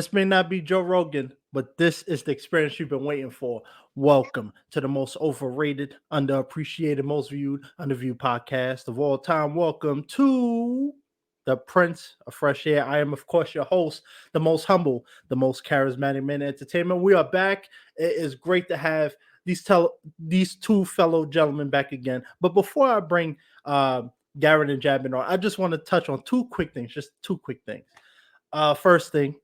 This may not be Joe Rogan, but this is the experience you've been waiting for. Welcome to the most overrated, underappreciated, most viewed, underviewed podcast of all time. Welcome to the Prince of Fresh Air. I am, of course, your host, the most humble, the most charismatic man in entertainment. We are back. It is great to have these two fellow gentlemen back again. But before I bring Garrett and Jabyn on, I just want to touch on two quick things, just two quick things. First thing,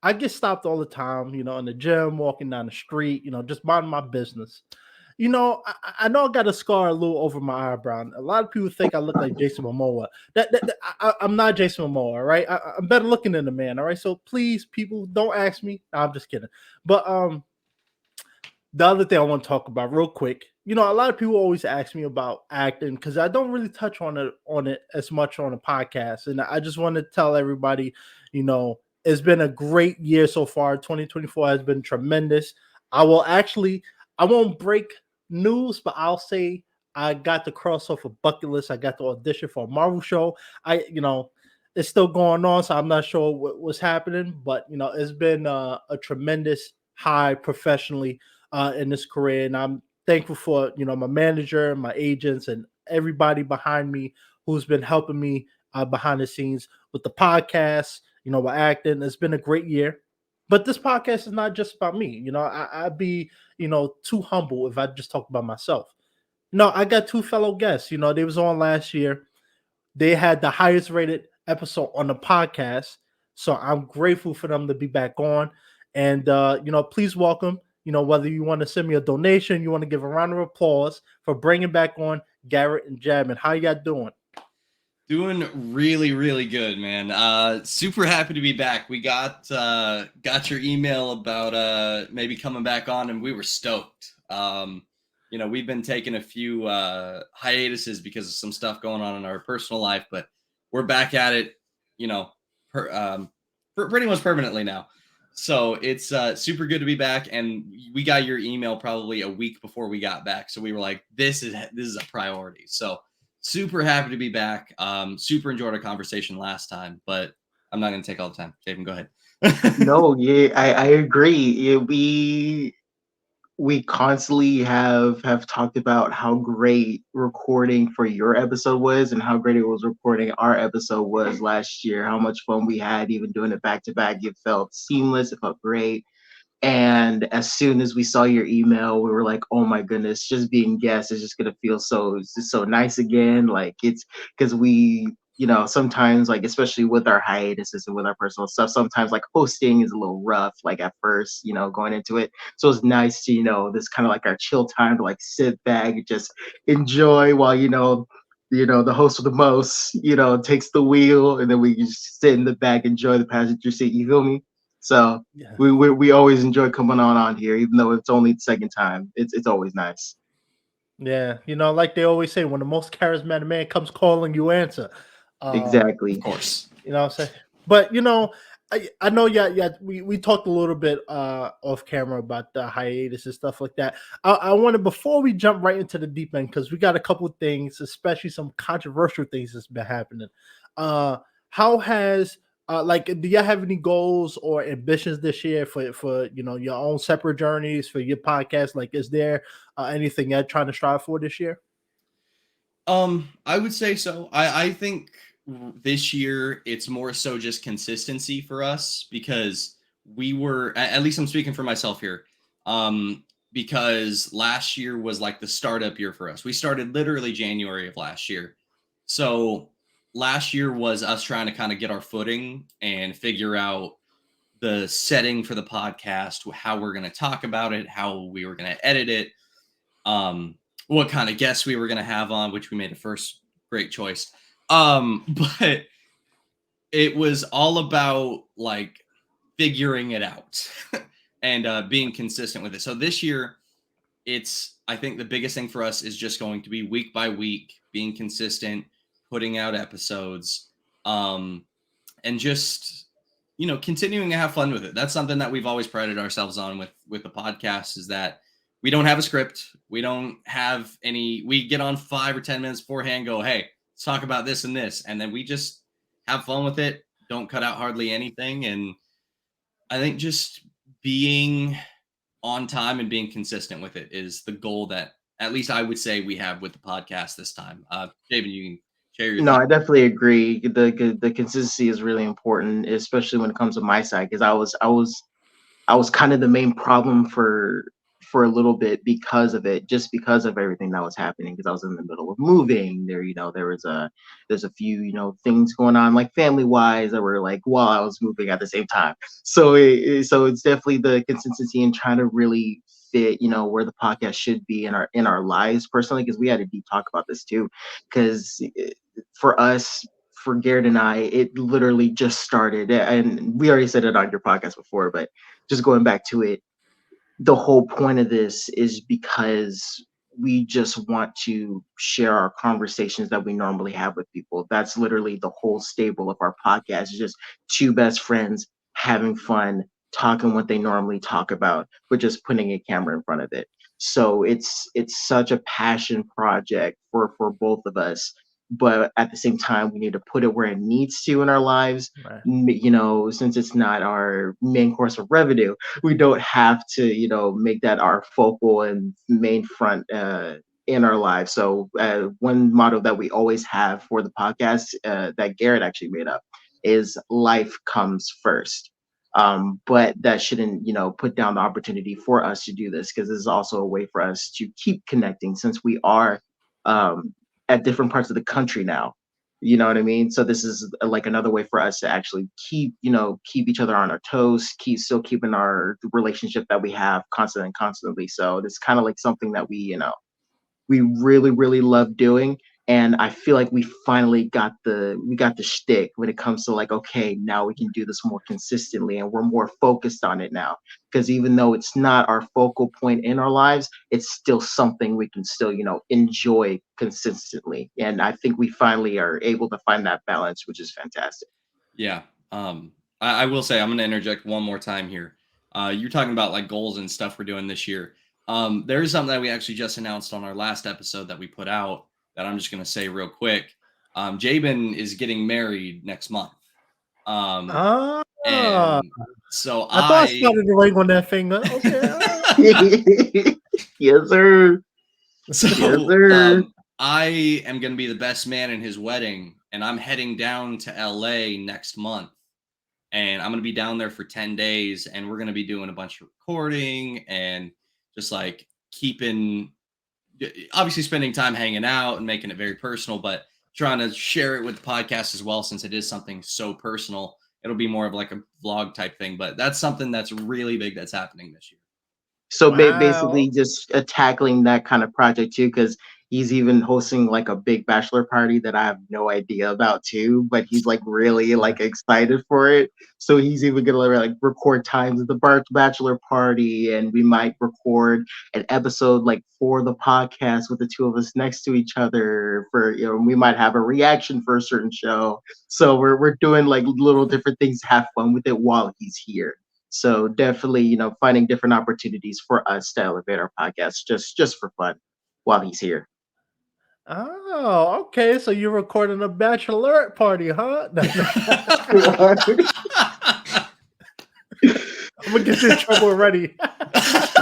I get stopped all the time, in the gym, walking down the street, just minding my business. I know I got a scar a little over my eyebrow. A lot of people think I look like Jason Momoa. I'm not Jason Momoa, all right? I'm better looking than the man, all right? So please, people, don't ask me. No, I'm just kidding. But the other thing I want to talk about real quick, a lot of people always ask me about acting because I don't really touch on it as much on the podcast. And I just want to tell everybody, it's been a great year so far. 2024 has been tremendous. I won't break news, but I'll say I got to cross off a bucket list. I got to audition for a Marvel show. It's still going on, so I'm not sure what's happening, but it's been a tremendous high professionally in this career, and I'm thankful for my manager, my agents, and everybody behind me who's been helping me behind the scenes with the podcast, with acting. It's been a great year, but this podcast is not just about me. I'd be too humble if I just talk about myself. I got two fellow guests. They was on last year. They had the highest rated episode on the podcast, so I'm grateful for them to be back on. And please welcome. Whether you want to send me a donation, you want to give a round of applause for bringing back on Garrett and Jabyn. How you guys doing? Doing really, really good, man. Super happy to be back. We got your email about maybe coming back on, and we were stoked. We've been taking a few hiatuses because of some stuff going on in our personal life, but we're back at it, pretty much permanently now. So it's super good to be back, and we got your email probably a week before we got back. So we were like, this is a priority. So super happy to be back. Super enjoyed our conversation last time, but I'm not going to take all the time. Jabyn, go ahead. No, yeah, I agree. Yeah, we constantly have talked about how great recording for your episode was and how great it was recording our episode was last year, how much fun we had even doing it back to back. It felt seamless, it felt great. And as soon as we saw your email, we were like, oh my goodness, just being guests is just gonna feel so nice again. Like it's because sometimes, like, especially with our hiatuses and with our personal stuff, sometimes like hosting is a little rough, like at first, going into it. So it's nice to, this kind of like our chill time to like sit back and just enjoy while, the host with the most, takes the wheel, and then we can just sit in the back, enjoy the passenger seat. You feel me? So Yeah. we always enjoy coming on here, even though it's only the second time. It's always nice. Yeah, like they always say, when the most charismatic man comes calling, you answer. Exactly. Of course. What I'm saying? But I know we talked a little bit off camera about the hiatus and stuff like that. I wanted, before we jump right into the deep end, because we got a couple of things, especially some controversial things that's been happening. How has do y'all have any goals or ambitions this year for your own separate journeys for your podcast? Like, is there anything you're trying to strive for this year? I would say so. I think this year it's more so just consistency for us, because we were, at least I'm speaking for myself here, because last year was like the startup year for us. We started literally January of last year. So last year was us trying to kind of get our footing and figure out the setting for the podcast, how we're going to talk about it, how we were going to edit it, what kind of guests we were going to have on, which we made a first great choice. But it was all about like figuring it out and being consistent with it. So this year, I think the biggest thing for us is just going to be week by week, being consistent, putting out episodes, and just, continuing to have fun with it. That's something that we've always prided ourselves on with the podcast, is that we don't have a script. We don't have we get on 5 or 10 minutes beforehand, go, hey, let's talk about this and this. And then we just have fun with it. don't cut out hardly anything. And I think just being on time and being consistent with it is the goal that at least I would say we have with the podcast this time. Jabyn, you can share your No, thoughts. I definitely agree. The consistency is really important, especially when it comes to my side, because I was kind of the main problem for a little bit because of it, just because of everything that was happening. Because I was in the middle of moving. There's a few things going on like family wise that were like while I was moving at the same time. So it's definitely the consistency and trying to really fit where the podcast should be in our lives personally, because we had a deep talk about this too. Because for us, for Garrett and I, it literally just started, and we already said it on your podcast before, but just going back to it, the whole point of this is because we just want to share our conversations that we normally have with people. That's literally the whole stable of our podcast. It's just two best friends having fun, talking what they normally talk about, but just putting a camera in front of it. So it's such a passion project for both of us. But at the same time, we need to put it where it needs to in our lives. Right. Since it's not our main course of revenue, we don't have to make that our focal and main front in our lives. So one motto that we always have for the podcast that Garrett actually made up is life comes first. But that shouldn't put down the opportunity for us to do this, because this is also a way for us to keep connecting, since we are at different parts of the country now. You know what I mean? So this is like another way for us to actually keep each other on our toes, still keeping our relationship that we have constantly. So it's kind of like something that we really, really love doing. And I feel like we finally got the shtick when it comes to like, okay, now we can do this more consistently and we're more focused on it now. Because even though it's not our focal point in our lives, it's still something we can still, enjoy consistently. And I think we finally are able to find that balance, which is fantastic. Yeah. I will say I'm going to interject one more time here. You're talking about like goals and stuff we're doing this year. There is something that we actually just announced on our last episode that we put out that I'm just going to say real quick. Jabyn is getting married next month. Ah, And so I thought I spotted the ring on that finger. Okay. Yes, sir. So Yes, sir. I am going to be the best man in his wedding, and I'm heading down to LA next month. And I'm going to be down there for 10 days, and we're going to be doing a bunch of recording and just like obviously spending time hanging out and making it very personal, but trying to share it with the podcast as well, since it is something so personal. It'll be more of like a vlog type thing, but that's something that's really big that's happening this year. So Wow. basically, just tackling that kind of project too, because he's even hosting like a big bachelor party that I have no idea about too. But he's like really Yeah. like excited for it. So he's even gonna like record times at the bachelor party, and we might record an episode like for the podcast with the two of us next to each other. We might have a reaction for a certain show. So we're doing like little different things to have fun with it while he's here. So definitely, finding different opportunities for us to elevate our podcast just for fun while he's here. Oh, okay. So you're recording a bachelorette party, huh? I'm gonna get you in trouble already.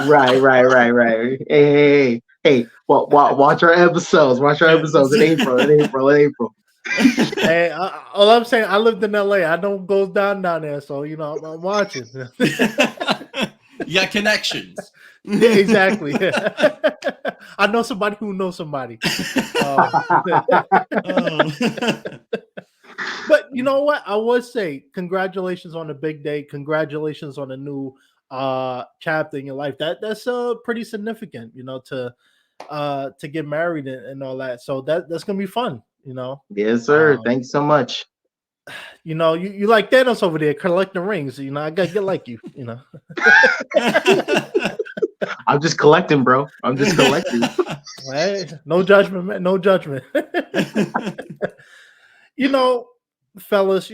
Right. Hey. Well, watch our episodes. Watch our episodes in April. Hey, all I'm saying, I lived in LA. I know what goes down there, so I'm watching. You got connections. Yeah, exactly. I know somebody who knows somebody. But you know what? I would say congratulations on the big day. Congratulations on a new chapter in your life. That's pretty significant, to get married and all that. So that's gonna be fun. Yes, sir. Um, Thanks so much. you like Thanos over there collecting rings. I gotta get like you. I'm just collecting, bro. I'm just collecting. Right? No judgment, man. No judgment. you know, fellas,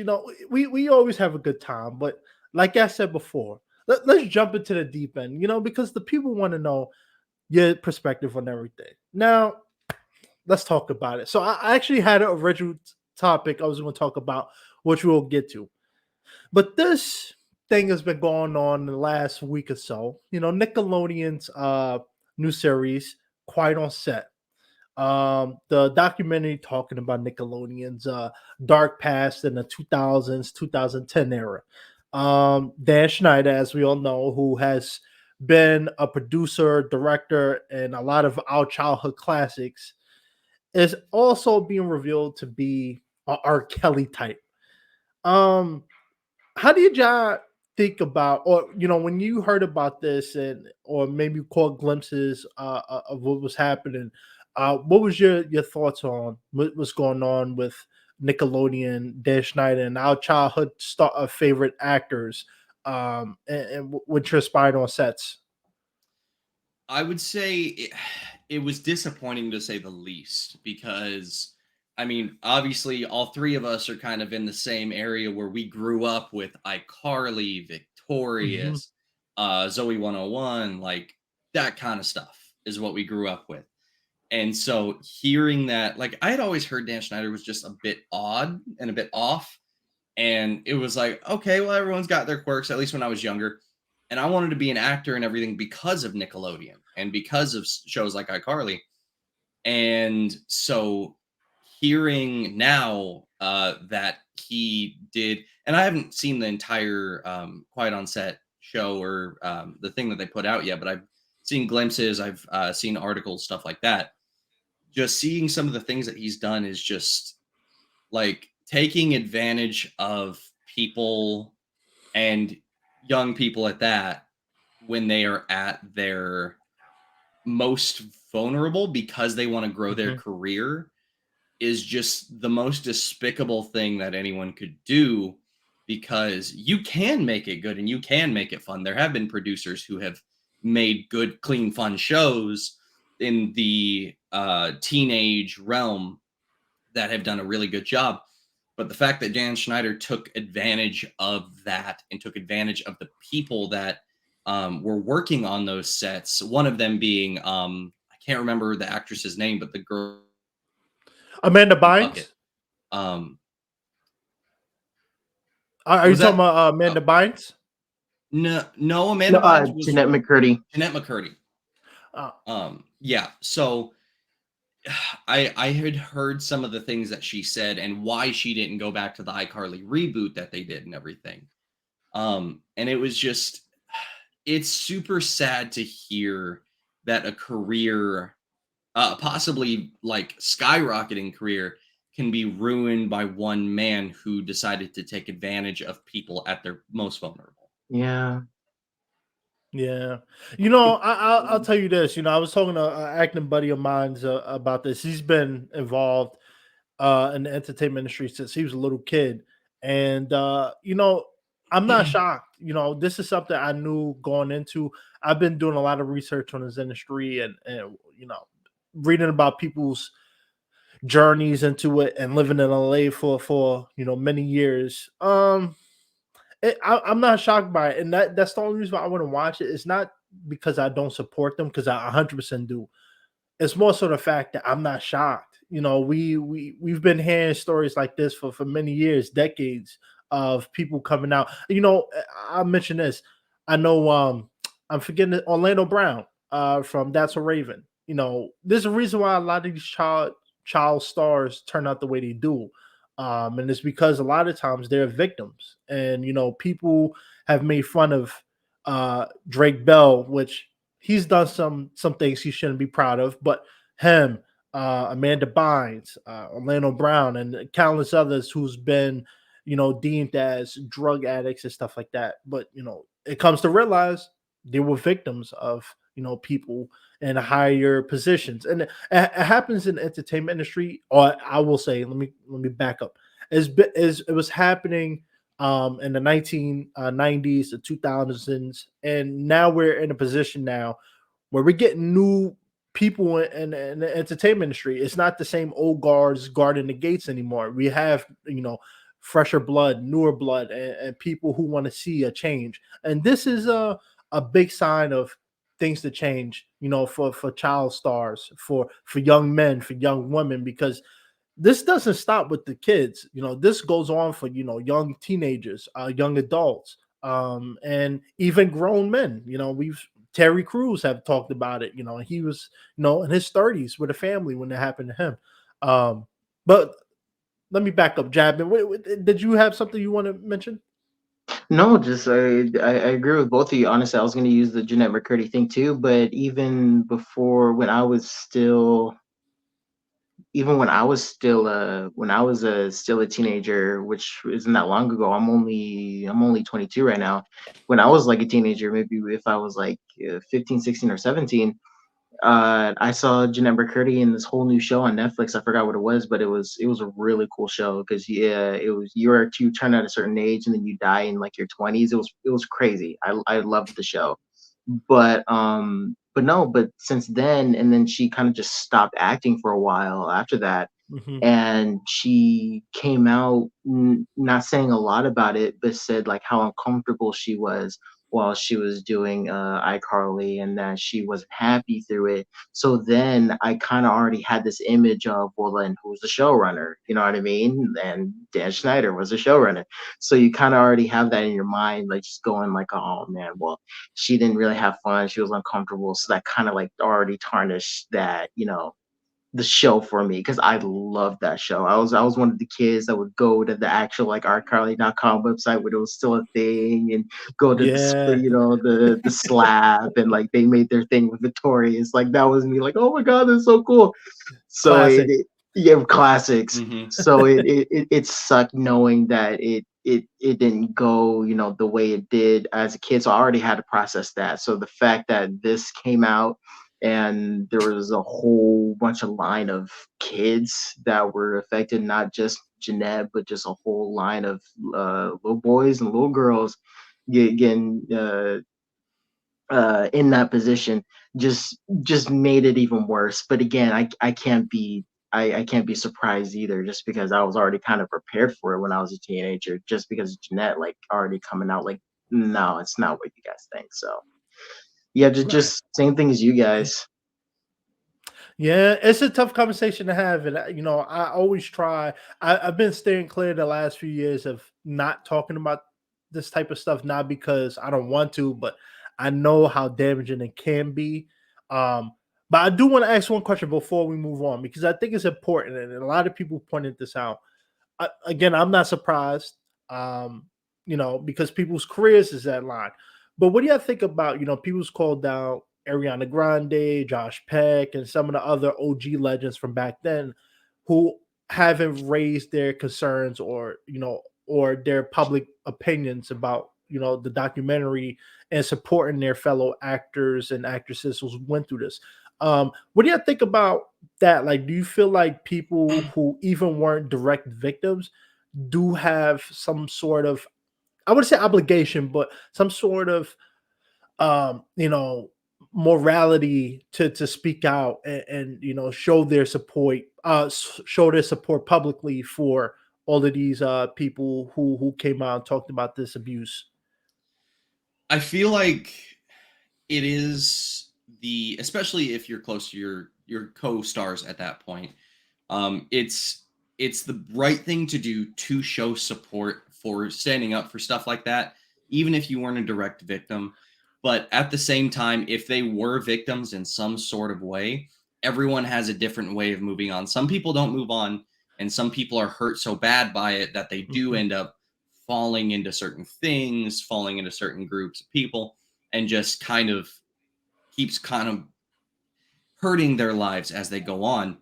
we always have a good time, but like I said before, let's jump into the deep end, because the people want to know your perspective on everything. Now, let's talk about it. So I actually had an original topic I was going to talk about, which we'll get to. But this thing has been going on in the last week or so. Nickelodeon's new series, Quiet on Set. The documentary talking about Nickelodeon's dark past in the 2000s, 2010 era. Dan Schneider, as we all know, who has been a producer, director, in a lot of our childhood classics, is also being revealed to be a R. Kelly type. Um, how did y'all think about, or when you heard about this, and or maybe caught glimpses of what was happening? What was your thoughts on what's going on with Nickelodeon, Dan Schneider, and our childhood favorite actors, and what transpired on sets? I would say it was disappointing to say the least because, I mean, obviously, all three of us are kind of in the same area where we grew up with iCarly, Hmm. Victorious, Zoe 101, like that kind of stuff is what we grew up with. And so hearing that, like, I had always heard Dan Schneider was just a bit odd and a bit off. And it was like, okay, well, everyone's got their quirks, at least when I was younger. And I wanted to be an actor and everything because of Nickelodeon and because of shows like iCarly. And so hearing now that he did, and I haven't seen the entire Quiet on Set show or the thing that they put out yet, but I've seen glimpses, I've seen articles, stuff like that. Just seeing some of the things that he's done is just like taking advantage of people and young people at that when they are at their most vulnerable because they want to grow their Hmm. career is just the most despicable thing that anyone could do because you can make it good and you can make it fun. There have been producers who have made good, clean, fun shows in the teenage realm that have done a really good job. But the fact that Dan Schneider took advantage of that and took advantage of the people that were working on those sets, one of them being, I can't remember the actress's name, but the girl Amanda in Bucket. Bynes. Um, Are you was talking that? about Oh, Amanda Bynes? no, no, No, Amanda Bynes was Jeanette McCurdy. Jeanette McCurdy. Uh, Yeah. So I had heard some of the things that she said and why she didn't go back to the iCarly reboot that they did and everything. And it was just it's super sad to hear that a career, possibly like skyrocketing career, can be ruined by one man who decided to take advantage of people at their most vulnerable. Yeah. Yeah, I'll tell you this. I was talking to an acting buddy of mine about this. He's been involved in the entertainment industry since he was a little kid, and I'm not shocked. This is something I knew going into. I've been doing a lot of research on this industry, and reading about people's journeys into it and living in LA for many years. I'm not shocked by it, and that's the only reason why I want to watch it. It's not because I don't support them, because I 100% do. It's more so the fact that I'm not shocked. We've been hearing stories like this for many years, decades, of people coming out. I'll mention this. I know I'm forgetting it, Orlando Brown from That's a Raven. There's a reason why a lot of these child stars turn out the way they do. And it's because a lot of times they're victims, and people have made fun of Drake Bell, which he's done some things he shouldn't be proud of, but him, Amanda Bynes, Orlando Brown, and countless others who's been, deemed as drug addicts and stuff like that. But it comes to realize they were victims of people in higher positions, and it happens in the entertainment industry. Or I will say, let me back up. As it was happening in the 1990s, the 2000s, and now we're in a position now where we're getting new people in the entertainment industry. It's not the same old guards guarding the gates anymore. We have fresher blood, newer blood, and people who want to see a change. And this is a big sign of things to change. For child stars, for young men, for young women, because this doesn't stop with the kids. This goes on for young teenagers, young adults, and even grown men. We've Terry Crews have talked about it. He was in his 30s with a family when it happened to him. But let me back up, Jabin. Did you have something you want to mention? No, just I agree with both of you. Honestly, I was going to use the Jeanette McCurdy thing too, but even when I was still a teenager, which isn't that long ago. I'm only 22 right now. When I was like a teenager, maybe if I was like 15, 16 or 17, I saw Jeanette McCurdy in this whole new show on Netflix. I forgot what it was, but it was a really cool show because yeah, it was you turn at a certain age and then you die in like your 20s. It was crazy. I loved the show, but no, but since then, and then she kind of just stopped acting for a while after that, Hmm. and she came out not saying a lot about it, but said like how uncomfortable she was while she was doing iCarly, and that she wasn't happy through it. So then I kind of already had this image of, well, then who's the showrunner? You know what I mean? And Dan Schneider was the showrunner. So you kind of already have that in your mind, like just going like, oh man, well, she didn't really have fun. She was uncomfortable. So that kind of like already tarnished that, the show for me because I loved that show. I was one of the kids that would go to the actual like artcarly.com website when it was still a thing and go to Yeah, the slab, and like they made their thing with Victorious. Like that was me like, oh my god, that's so cool. So classic. yeah, classics. Hmm. So it sucked knowing that it didn't go, the way it did as a kid. So I already had to process that. So the fact that this came out and there was a whole bunch of line of kids that were affected, not just Jeanette, but just a whole line of little boys and little girls getting in that position, just made it even worse. But again, I can't be surprised either, just because I was already kind of prepared for it when I was a teenager, just because Jeanette like already coming out like, no, it's not what you guys think. So yeah, just Right. just same thing as you guys. Yeah, it's a tough conversation to have, and I always try. I've been staying clear the last few years of not talking about this type of stuff, not because I don't want to, but I know how damaging it can be. Um, but I do want to ask one question before we move on because I think it's important, and a lot of people pointed this out. Again, I'm not surprised, um, because people's careers is that line. But what do you think about, people's called down Ariana Grande, Josh Peck, and some of the other OG legends from back then who haven't raised their concerns or their public opinions about, the documentary and supporting their fellow actors and actresses who went through this. What do you think about that? Like, do you feel like people who even weren't direct victims do have some sort of, I would say obligation, but some sort of um, you know, morality to speak out and show their support, show their support publicly for all of these people who came out and talked about this abuse? I feel like it is especially if you're close to your co-stars at that point. It's the right thing to do to show support for standing up for stuff like that, even if you weren't a direct victim. But at the same time, if they were victims in some sort of way, everyone has a different way of moving on. Some people don't move on, and some people are hurt so bad by it that they do Mhm. end up falling into certain things, falling into certain groups of people, and just kind of keeps kind of hurting their lives as they go on.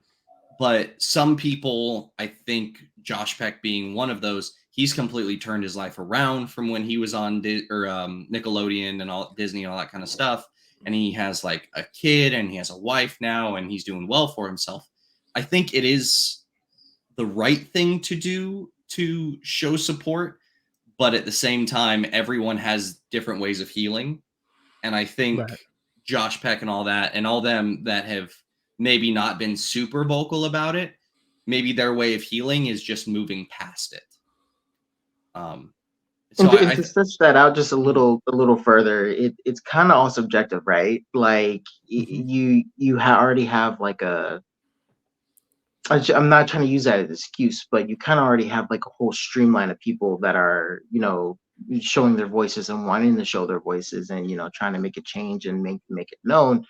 But some people, I think Josh Peck being one of those, he's completely turned his life around from when he was on Nickelodeon and all Disney and all that kind of stuff. And he has like a kid and he has a wife now and he's doing well for himself. I think it is the right thing to do to show support, but at the same time, everyone has different ways of healing. And I think Right. Josh Peck and all that, and all them that have maybe not been super vocal about it, maybe their way of healing is just moving past it. Um, so And to, I, and I to th- stretch that out just a Mhm. little further, it's kind of all subjective, right? Like Mhm. you already have like I'm not trying to use that as an excuse, but you kind of already have like a whole streamline of people that are, showing their voices and wanting to show their voices and, trying to make a change and make it known.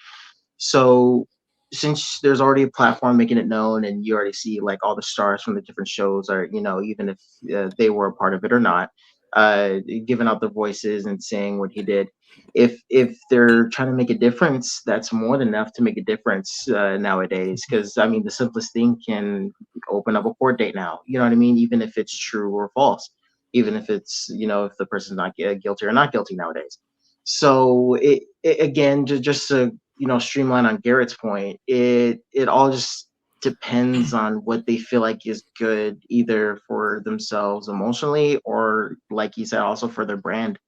So since there's already a platform making it known and you already see like all the stars from the different shows are, even if they were a part of it or not, giving out their voices and saying what he did. If they're trying to make a difference, that's more than enough to make a difference nowadays. Because I mean, the simplest thing can open up a court date now. You know what I mean? Even if it's true or false, even if it's if the person's not guilty or not guilty nowadays. So it again, just to streamline on Garrett's point, it all just depends on what they feel like is good, either for themselves emotionally or, like you said, also for their brand.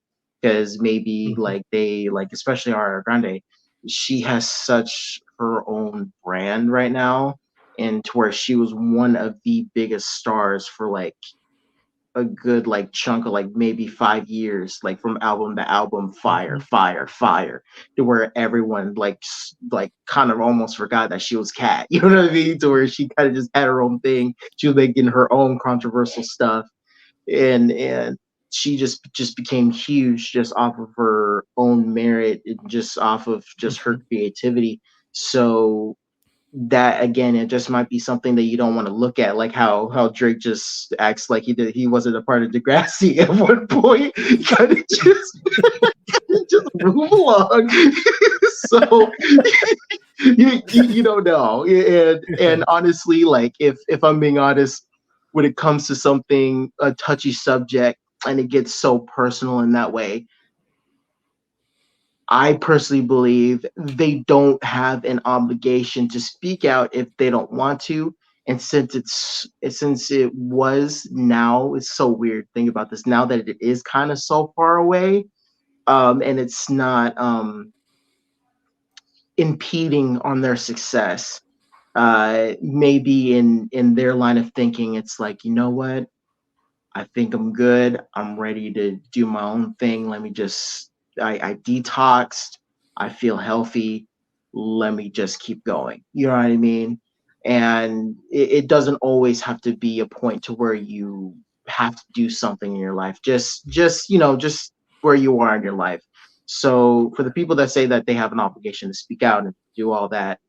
Because maybe Mhm. especially Ariana Grande, she has such her own brand right now, and to where she was one of the biggest stars for like a good like chunk of like maybe 5 years, like from album to album, fire, Mhm. fire, fire, to where everyone like kind of almost forgot that she was Cat. You know what I mean? To where she kind of just had her own thing. She was making her own controversial stuff, and she just became huge just off of her own merit and just off of just her Mhm. creativity. So that again, it just might be something that you don't want to look at, like how Drake just acts like he wasn't a part of Degrassi at one point. Kind of just move along. So you don't know, and honestly, like if I'm being honest, when it comes to something a touchy subject and it gets so personal in that way, I personally believe they don't have an obligation to speak out if they don't want to. And since it was now, it's so weird. Think about this now that it is kind of so far away, and it's not impeding on their success. Maybe in their line of thinking, it's like, you know what? I think I'm good. I'm ready to do my own thing. Let me just, I detoxed. I feel healthy. Let me just keep going. You know what I mean? And it doesn't always have to be a point to where you have to do something in your life. Just where you are in your life. So for the people that say that they have an obligation to speak out and do all that,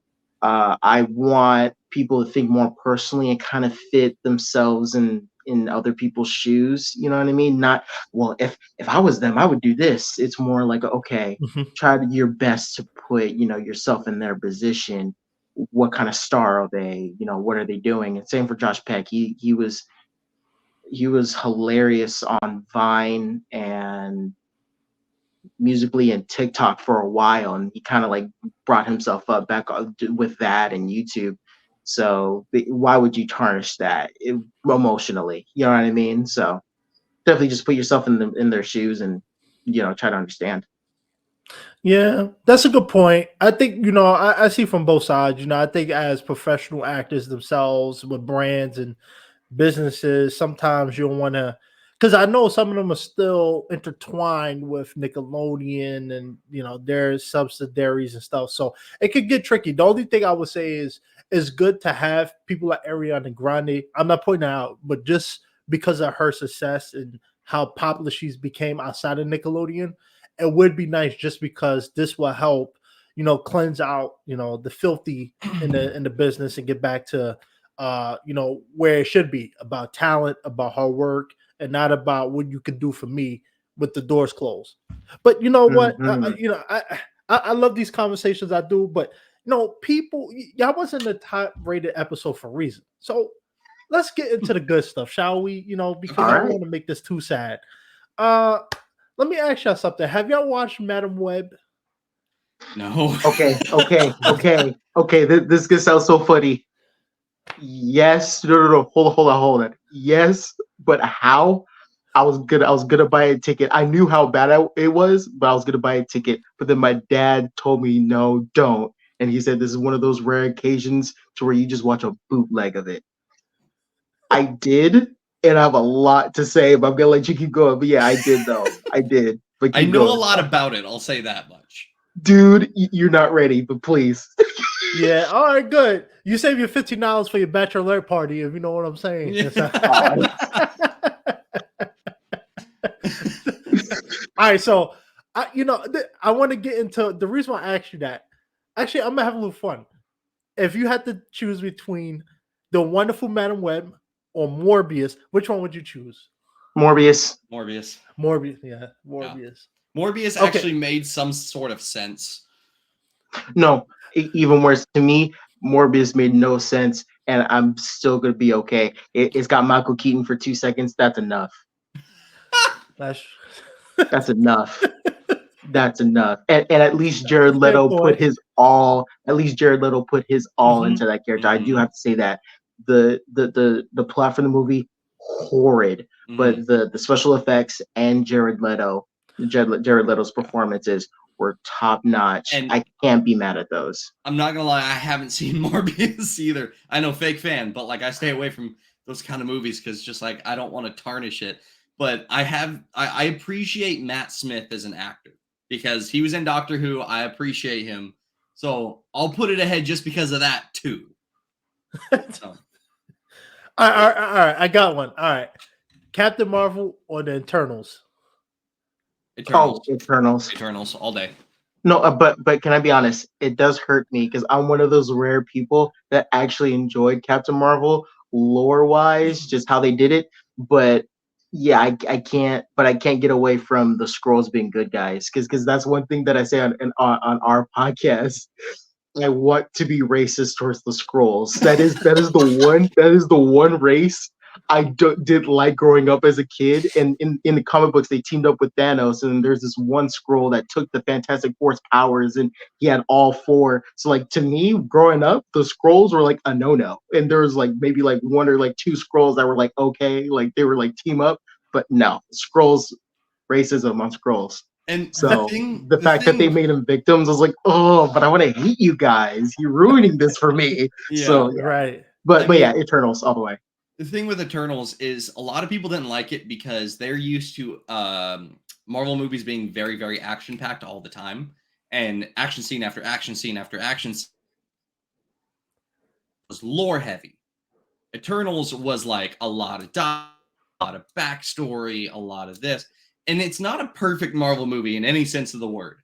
I want people to think more personally and kind of fit themselves in other people's shoes. You know what I mean? Not, well, if I was them, I would do this. It's more like, okay, Mhm. try your best to put yourself in their position. What kind of star are they? What are they doing? And same for Josh Peck. He was hilarious on Vine and Musically and TikTok for a while, and he kind of like brought himself up back with that and YouTube. So why would you tarnish that emotionally? You know what I mean? So definitely just put yourself in their shoes and try to understand. Yeah, that's a good point. I think, I see from both sides. I think as professional actors themselves with brands and businesses, sometimes you'll want to, because I know some of them are still intertwined with Nickelodeon and their subsidiaries and stuff. So it could get tricky. The only thing I would say is it's good to have people like Ariana Grande. I'm not pointing out, but just because of her success and how popular she's became outside of Nickelodeon, it would be nice just because this will help, cleanse out, the filthy in the business and get back to where it should be about talent, about hard work, and not about what you can do for me with the doors closed. But you know what? Mhm. I love these conversations. I do, but people, y'all wasn't the top rated episode for a reason. So let's get into the good stuff, shall we? Because All I Okay. don't right. want to make this too sad. Uh, Let me ask y'all something. Have y'all watched Madam Web? No. Okay. This could sound so funny. Yes. No. Hold on. Yes, but how? I was gonna buy a ticket. I knew how bad it was, but I was gonna buy a ticket. But then my dad told me no, don't. And he said this is one of those rare occasions to where you just watch a bootleg of it. I did, and I have a lot to say, but I'm gonna let you keep going. But yeah, I did though. I did. But I keep know a going. lot about it. I'll say that much. Dude, you're not ready, but please. Yeah, all right, good. You save your $15 for your bachelorette party, if you know what I'm saying. Yeah. All right, so I want to get into the reason why I asked you that. Actually, I'm gonna have a little fun. If you had to choose between the Wonderful Madam Web or Morbius, which one would you choose? Morbius. Morbius. Morbius, yeah, Morbius. Morbius Okay. actually made some sort of sense. No, even worse to me, Morbius made no sense, and I'm still gonna be okay. It's got Michael Keaton for 2 seconds. That's enough. That's That's enough. That's enough. And at least Jared fair Leto put point. his all. At least Jared Leto put his all Mhm. into that character. I do Mhm. have to say that the plot for the movie horrid, but the special effects and Jared Leto's performances were top notch. And I can't be mad at those. I'm not gonna lie, I haven't seen Morbius either. I know, fake fan, but like I stay away from those kind of movies because just like I don't want to tarnish it. But I appreciate Matt Smith as an actor because he was in Doctor Who. I appreciate him, so I'll put it ahead just because of that too. So, All right, I got one. All right, Captain Marvel or the Eternals? Eternals, Oh, Eternals. Eternals all day. No, but can I be honest? It does hurt me because I'm one of those rare people that actually enjoyed Captain Marvel lore wise, just how they did it. But yeah, I can't. But I can't get away from the scrolls being good guys because that's one thing that I say on our podcast. I want to be racist towards the scrolls. That is the one race didn't like growing up as a kid. And in the comic books, they teamed up with Thanos, and there's this one scroll that took the Fantastic Four's powers, and he had all four. So like to me, growing up, the scrolls were like a no-no, and there was like maybe like one or like two scrolls that were like okay, like they were like team up, but no scrolls, racism on scrolls. And So the the fact that they thing, made them victims, I was like, oh, but I want to hate you guys. You're ruining this for me. yeah. So yeah, Right. but I but yeah, mean, Eternals all the way. the thing with Eternals is a lot of people didn't like it because they're used to Marvel movies being very, very action packed all the time, and action scene after action scene after action scene was lore heavy. Eternals was like a lot of a lot of backstory, a lot of this, and it's not a perfect Marvel movie in any sense of the word,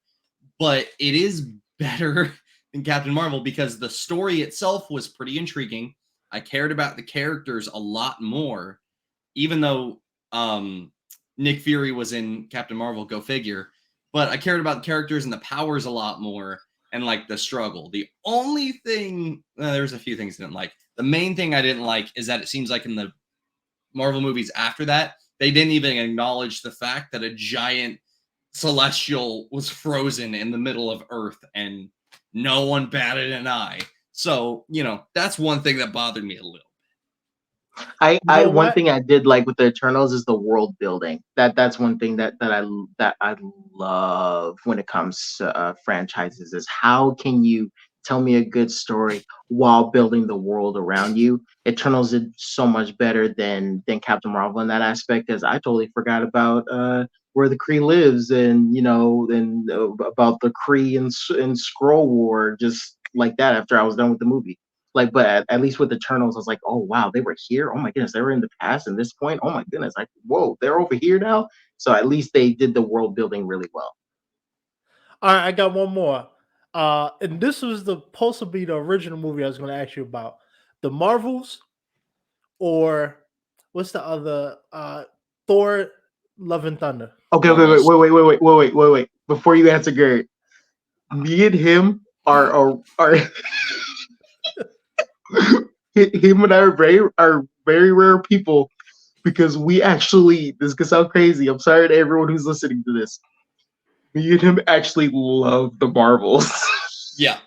but it is better than Captain Marvel because the story itself was pretty intriguing. I cared about the characters a lot more, even though Nick Fury was in Captain Marvel, go figure. But I cared about the characters and the powers a lot more and like the struggle. The only thing, there's a few things I didn't like. The main thing I didn't like is that it seems like in the Marvel movies after that, they didn't even acknowledge the fact that a giant celestial was frozen in the middle of Earth and no one batted an eye. So, that's one thing that bothered me a little. You know One what? thing I did like with the Eternals is the world building. That's one thing that I love when it comes to franchises is how can you tell me a good story while building the world around you. Eternals did so much better than Captain Marvel in that aspect because I totally forgot about where the Kree lives and about the Kree and Skrull War just like that after I was done with the movie. Like, but at least with Eternals, I was like, oh wow, they were here. Oh my goodness, they were in the past. And this point, oh my goodness, like whoa, they're over here now. So at least they did the world building really well. All right, I got one more. And this was supposed to be the original movie I was going to ask you about. The Marvels or what's the other? Thor: Love and Thunder. Okay, Marvels. wait. Before you answer, Garrett, me and him are him and I are very rare people because we actually this could sound crazy. I'm sorry to everyone who's listening to this. Me and him actually love the Marvels. Yeah.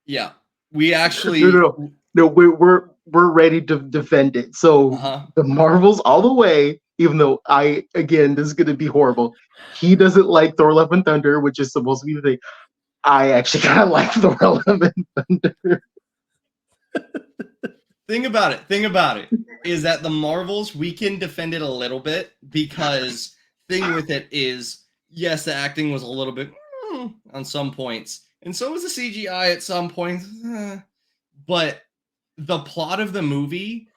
Yeah. We actually. No. We're ready to defend it. So the Marvels all the way. Even though this is gonna be horrible. He doesn't like Thor: Love and Thunder, which is supposed to be the thing. I actually kind of like Thor: Love and Thunder. Thing about it is that the Marvels, we can defend it a little bit because thing with it is, yes, the acting was a little bit on some points. and so was the CGI at some points. But the plot of the movie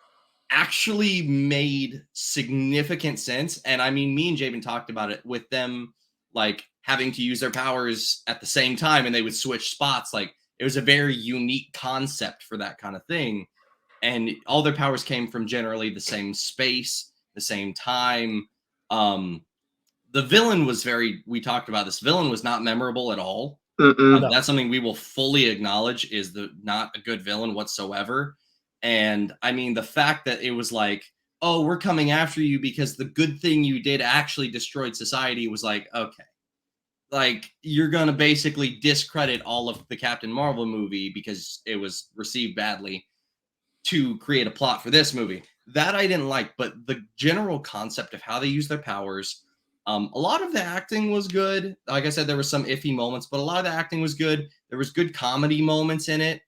actually made significant sense. And I mean, me and Jabyn talked about it with them, like having to use their powers at the same time and they would switch spots. Like it was a very unique concept for that kind of thing. And all their powers came from generally the same space, the same time. The villain was we talked about this. Villain was not memorable at all. Mm-mm. That's something we will fully acknowledge is not a good villain whatsoever. And I mean, the fact that it was like, oh, we're coming after you because the good thing you did actually destroyed society was like, okay, like you're going to basically discredit all of the Captain Marvel movie because it was received badly to create a plot for this movie. That I didn't like, but the general concept of how they use their powers, a lot of the acting was good. Like I said, there were some iffy moments, but a lot of the acting was good. There was good comedy moments in it.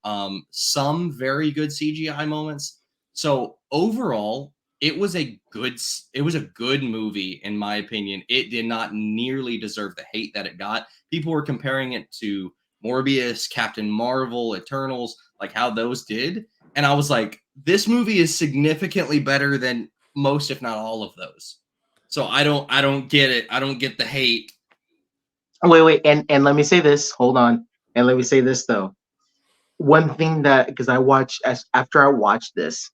Some very good CGI moments. So overall, it was a good movie in my opinion. It did not nearly deserve the hate that it got. People were comparing it to Morbius, Captain Marvel, Eternals, like how those did. And I was like, this movie is significantly better than most, if not all of those. So I don't get it. I don't get the hate. Wait, and let me say this. Hold on, and let me say this though. One thing that because after I watched this,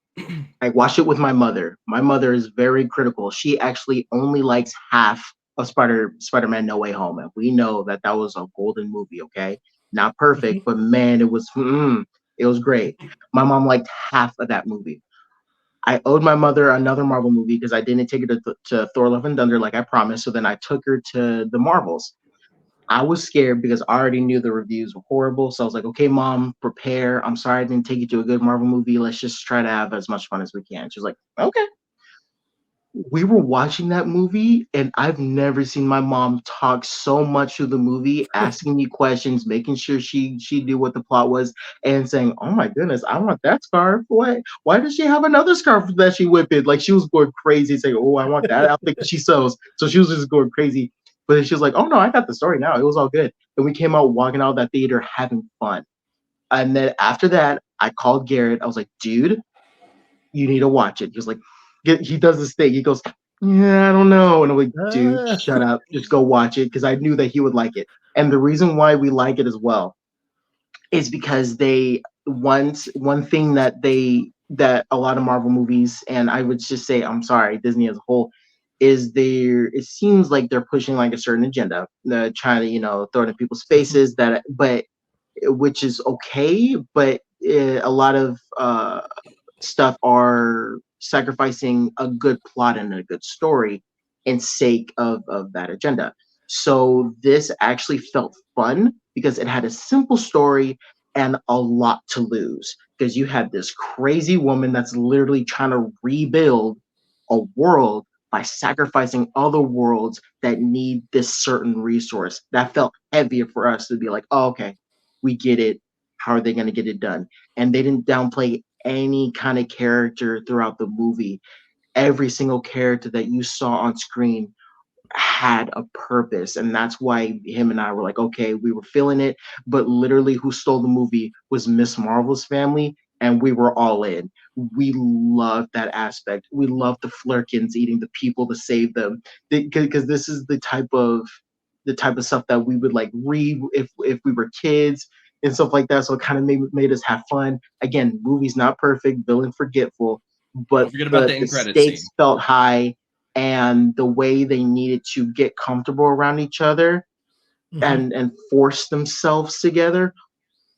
I watched it with my mother. My mother is very critical. She actually only likes half of Spider-Man No Way Home, and we know that that was a golden movie. Okay, not perfect, but man, it was great. My mom liked half of that movie. I owed my mother another Marvel movie because I didn't take her to Thor: Love and Thunder like I promised. So then I took her to the Marvels. I was scared because I already knew the reviews were horrible. So I was like, okay, mom, prepare. I'm sorry I didn't take you to a good Marvel movie. Let's just try to have as much fun as we can. She was like, okay. We were watching that movie, and I've never seen my mom talk so much through the movie, asking me questions, making sure she knew what the plot was, and saying, "Oh my goodness, I want that scarf. Why does she have another scarf that she whipped? Like she was going crazy, saying, "Oh, I want that outfit that she sews." So she was just going crazy. But then she was like, "Oh no, I got the story now. It was all good." And we came out walking out of that theater having fun. And then after that, I called Garrett. I was like, "Dude, you need to watch it." He was like, he does this thing. He goes, "Yeah, I don't know." And I'm like, "Dude, shut up. Just go watch it." Because I knew that he would like it. And the reason why we like it as well is because one thing that a lot of Marvel movies, and I would just say, I'm sorry, Disney as a whole, is it seems like they're pushing like a certain agenda, trying to, throw it in people's faces but which is okay, but a lot of stuff are sacrificing a good plot and a good story in sake of that agenda. So this actually felt fun because it had a simple story and a lot to lose because you had this crazy woman that's literally trying to rebuild a world by sacrificing other worlds that need this certain resource. That felt heavier for us to be like, oh, okay, we get it. How are they going to get it done? And they didn't downplay any kind of character throughout the movie. Every single character that you saw on screen had a purpose, and that's why him and I were like, okay, we were feeling it. But literally, who stole the movie was Miss Marvel's family, and we were all in. We loved that aspect. We loved the Flurkins eating the people to save them, because this is the type of stuff that we would like read if we were kids and stuff like that. So it kind of made us have fun. Again, movie's not perfect, villain forgetful, Don't but forget about the the end credit scene. stakes felt high, and the way they needed to get comfortable around each other and force themselves together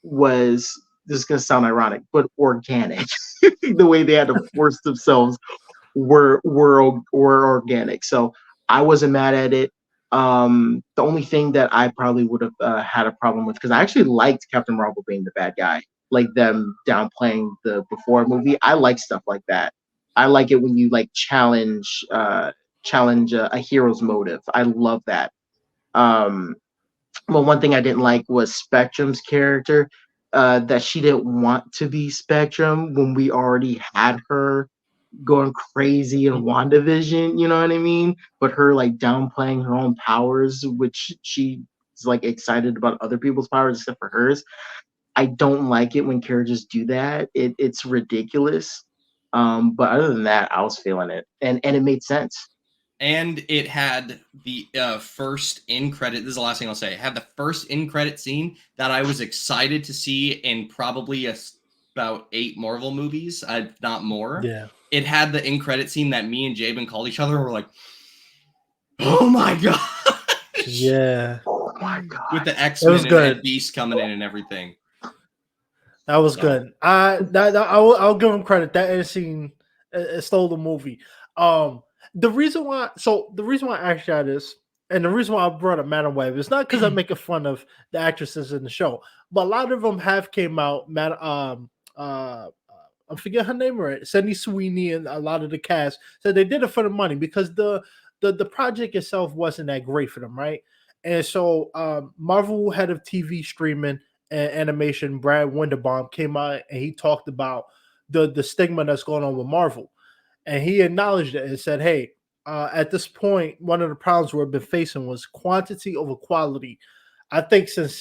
was, this is going to sound ironic, but organic. The way they had to force themselves were organic. So I wasn't mad at it. The only thing that I probably would have had a problem with, because I actually liked Captain Marvel being the bad guy, like them downplaying the before movie. I like stuff like that. I like it when you like challenge a hero's motive. I love that. Um, well, one thing I didn't like was Spectrum's character. That she didn't want to be Spectrum when we already had her going crazy in WandaVision, you know what I mean? But her like downplaying her own powers, which she like excited about other people's powers except for hers. I don't like it when characters do that. It's ridiculous. But other than that, I was feeling it, and it made sense. And it had the first in credit. This is the last thing I'll say. It had the first in credit scene that I was excited to see in probably about 8 Marvel movies, if not more. Yeah. It had the in credit scene that me and Jabyn called each other and were like, "Oh my god!" Yeah. Oh my god! With the It X-Men was and good. Ed Beast coming in and everything. That was So. good. I'll give him credit. That end scene it stole the movie. The reason why I asked you this, and the reason why I brought up Madam Web is not because I'm making fun of the actresses in the show, but a lot of them have came out. I forget her name right. Sydney Sweeney and a lot of the cast said they did it for the money because the project itself wasn't that great for them, right? And so Marvel head of TV streaming and animation, Brad Winderbaum, came out and he talked about the stigma that's going on with Marvel, and he acknowledged it and said, "Hey, at this point, one of the problems we've been facing was quantity over quality. I think since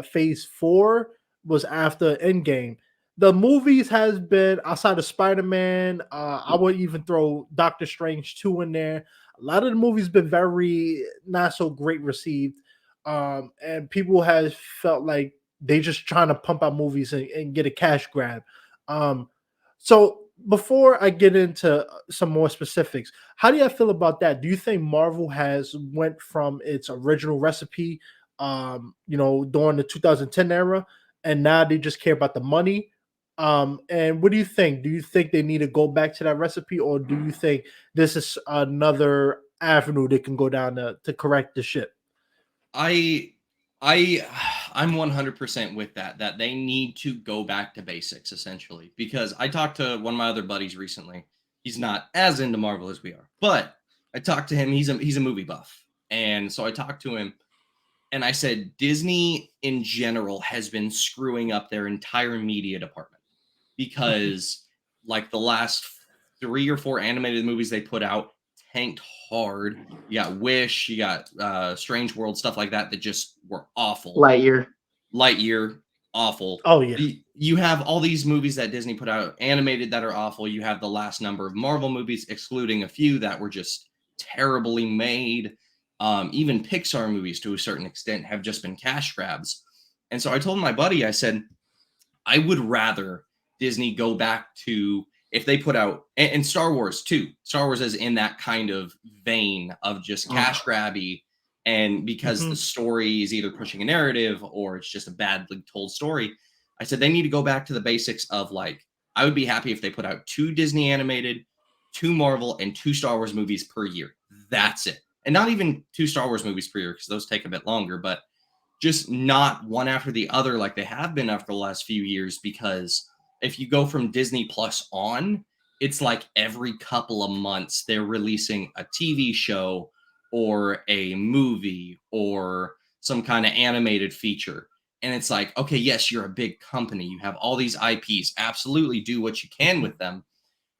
Phase 4 was after Endgame, the movies has been outside of Spider-Man. I would even throw Doctor Strange 2 in there. A lot of the movies been very not so great received, and people has felt like they just trying to pump out movies and get a cash grab. So before I get into some more specifics, how do you feel about that? Do you think Marvel has went from its original recipe, during the 2010 era, and now they just care about the money? And what do you think? Do you think they need to go back to that recipe, or do you think this is another avenue they can go down to correct the ship? I I I'm 100% with that they need to go back to basics essentially because I talked to one of my other buddies recently. He's not as into Marvel as we are, but I talked to him. He's a movie buff. And so I talked to him and I said Disney in general has been screwing up their entire media department because like the last 3 or 4 animated movies they put out tanked hard. You got Wish, you got Strange World, stuff like that just were awful. Lightyear, awful. Oh yeah. You have all these movies that Disney put out animated that are awful. You have the last number of Marvel movies, excluding a few that were just terribly made. Even Pixar movies, to a certain extent, have just been cash grabs. And so I told my buddy, I said, I would rather Disney go back to if they put out and Star Wars too. Star Wars is in that kind of vein of just cash grabby, and because the story is either pushing a narrative or it's just a badly told story. I said they need to go back to the basics of like I would be happy if they put out 2 Disney animated, 2 Marvel, and 2 Star Wars movies per year. That's it, and not even 2 Star Wars movies per year because those take a bit longer, but just not one after the other like they have been after the last few years. Because if you go from Disney Plus on, it's like every couple of months they're releasing a TV show or a movie or some kind of animated feature. And it's like, okay, yes, you're a big company. You have all these IPs. Absolutely do what you can with them.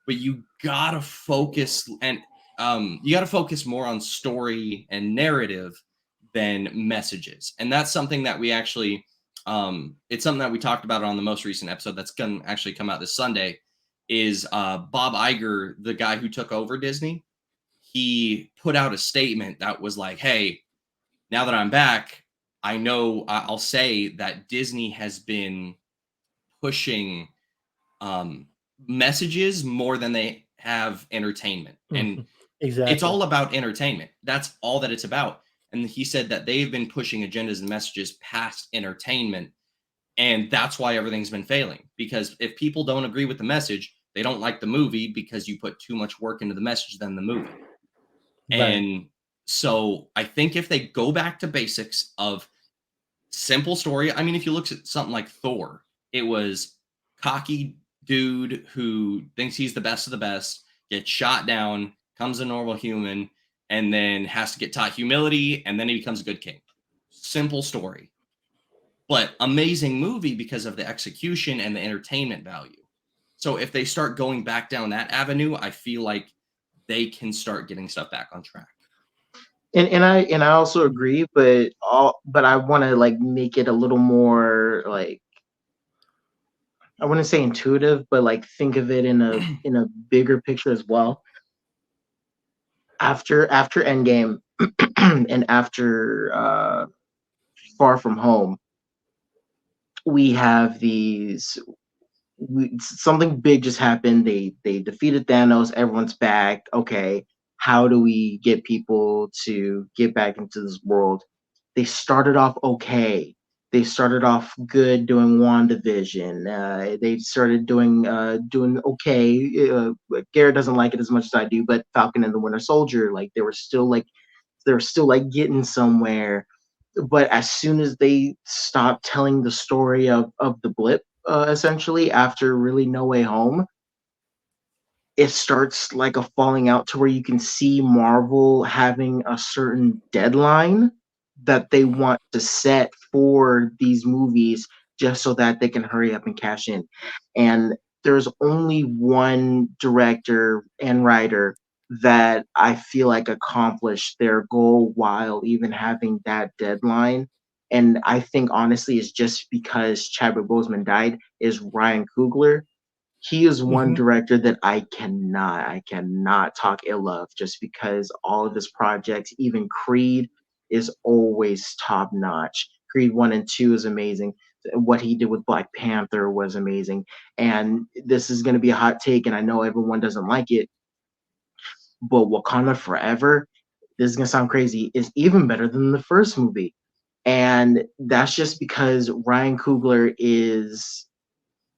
But you gotta focus and you gotta focus more on story and narrative than messages. And that's something that we actually it's something that we talked about on the most recent episode that's gonna actually come out this Sunday is Bob Iger, the guy who took over Disney. He put out a statement that was like, hey, now that I'm back, I know I'll say that Disney has been pushing messages more than they have entertainment. And Exactly. it's all about entertainment. That's all that it's about. And he said that they've been pushing agendas and messages past entertainment. And that's why everything's been failing. Because if people don't agree with the message, they don't like the movie because you put too much work into the message than the movie. Right. And so I think if they go back to basics of simple story, I mean, if you look at something like Thor, it was cocky dude who thinks he's the best of the best, gets shot down, comes a normal human, and then has to get taught humility, and then he becomes a good king. Simple story, but amazing movie because of the execution and the entertainment value. So if they start going back down that avenue, I feel like they can start getting stuff back on track. And I also agree, but I want to like make it a little more like, I wouldn't say intuitive, but like think of it in a bigger picture as well. After Endgame and after Far From Home, we have something big just happened. They defeated Thanos. Everyone's back. Okay, how do we get people to get back into this world? They started off okay. They started off good doing WandaVision. They started doing okay. Garrett doesn't like it as much as I do, but Falcon and the Winter Soldier, like they were still like getting somewhere. But as soon as they stopped telling the story of the blip, essentially after really No Way Home, it starts like a falling out to where you can see Marvel having a certain deadline that they want to set for these movies just so that they can hurry up and cash in. And there's only one director and writer that I feel like accomplished their goal while even having that deadline. And I think honestly it's just because Chadwick Boseman died, is Ryan Coogler. He is one Hmm. director that I cannot talk ill of, just because all of his projects, even Creed, is always top notch. Creed 1 and 2 is amazing. What he did with Black Panther was amazing. And this is going to be a hot take, and I know everyone doesn't like it, but Wakanda Forever, this is going to sound crazy, is even better than the first movie. And that's just because Ryan Coogler is,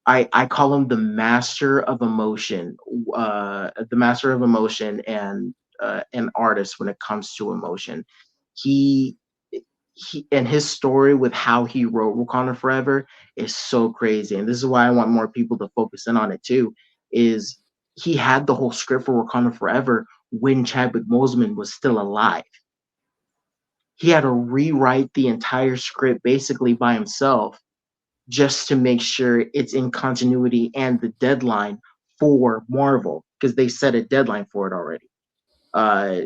I call him the master of emotion, the master of emotion, and an artist when it comes to emotion. He he and his story with how he wrote Wakanda Forever is so crazy, and this is why I want more people to focus in on it too. Is he had the whole script for Wakanda Forever when Chadwick Boseman was still alive. He had to rewrite the entire script basically by himself just to make sure it's in continuity and the deadline for Marvel, because they set a deadline for it already.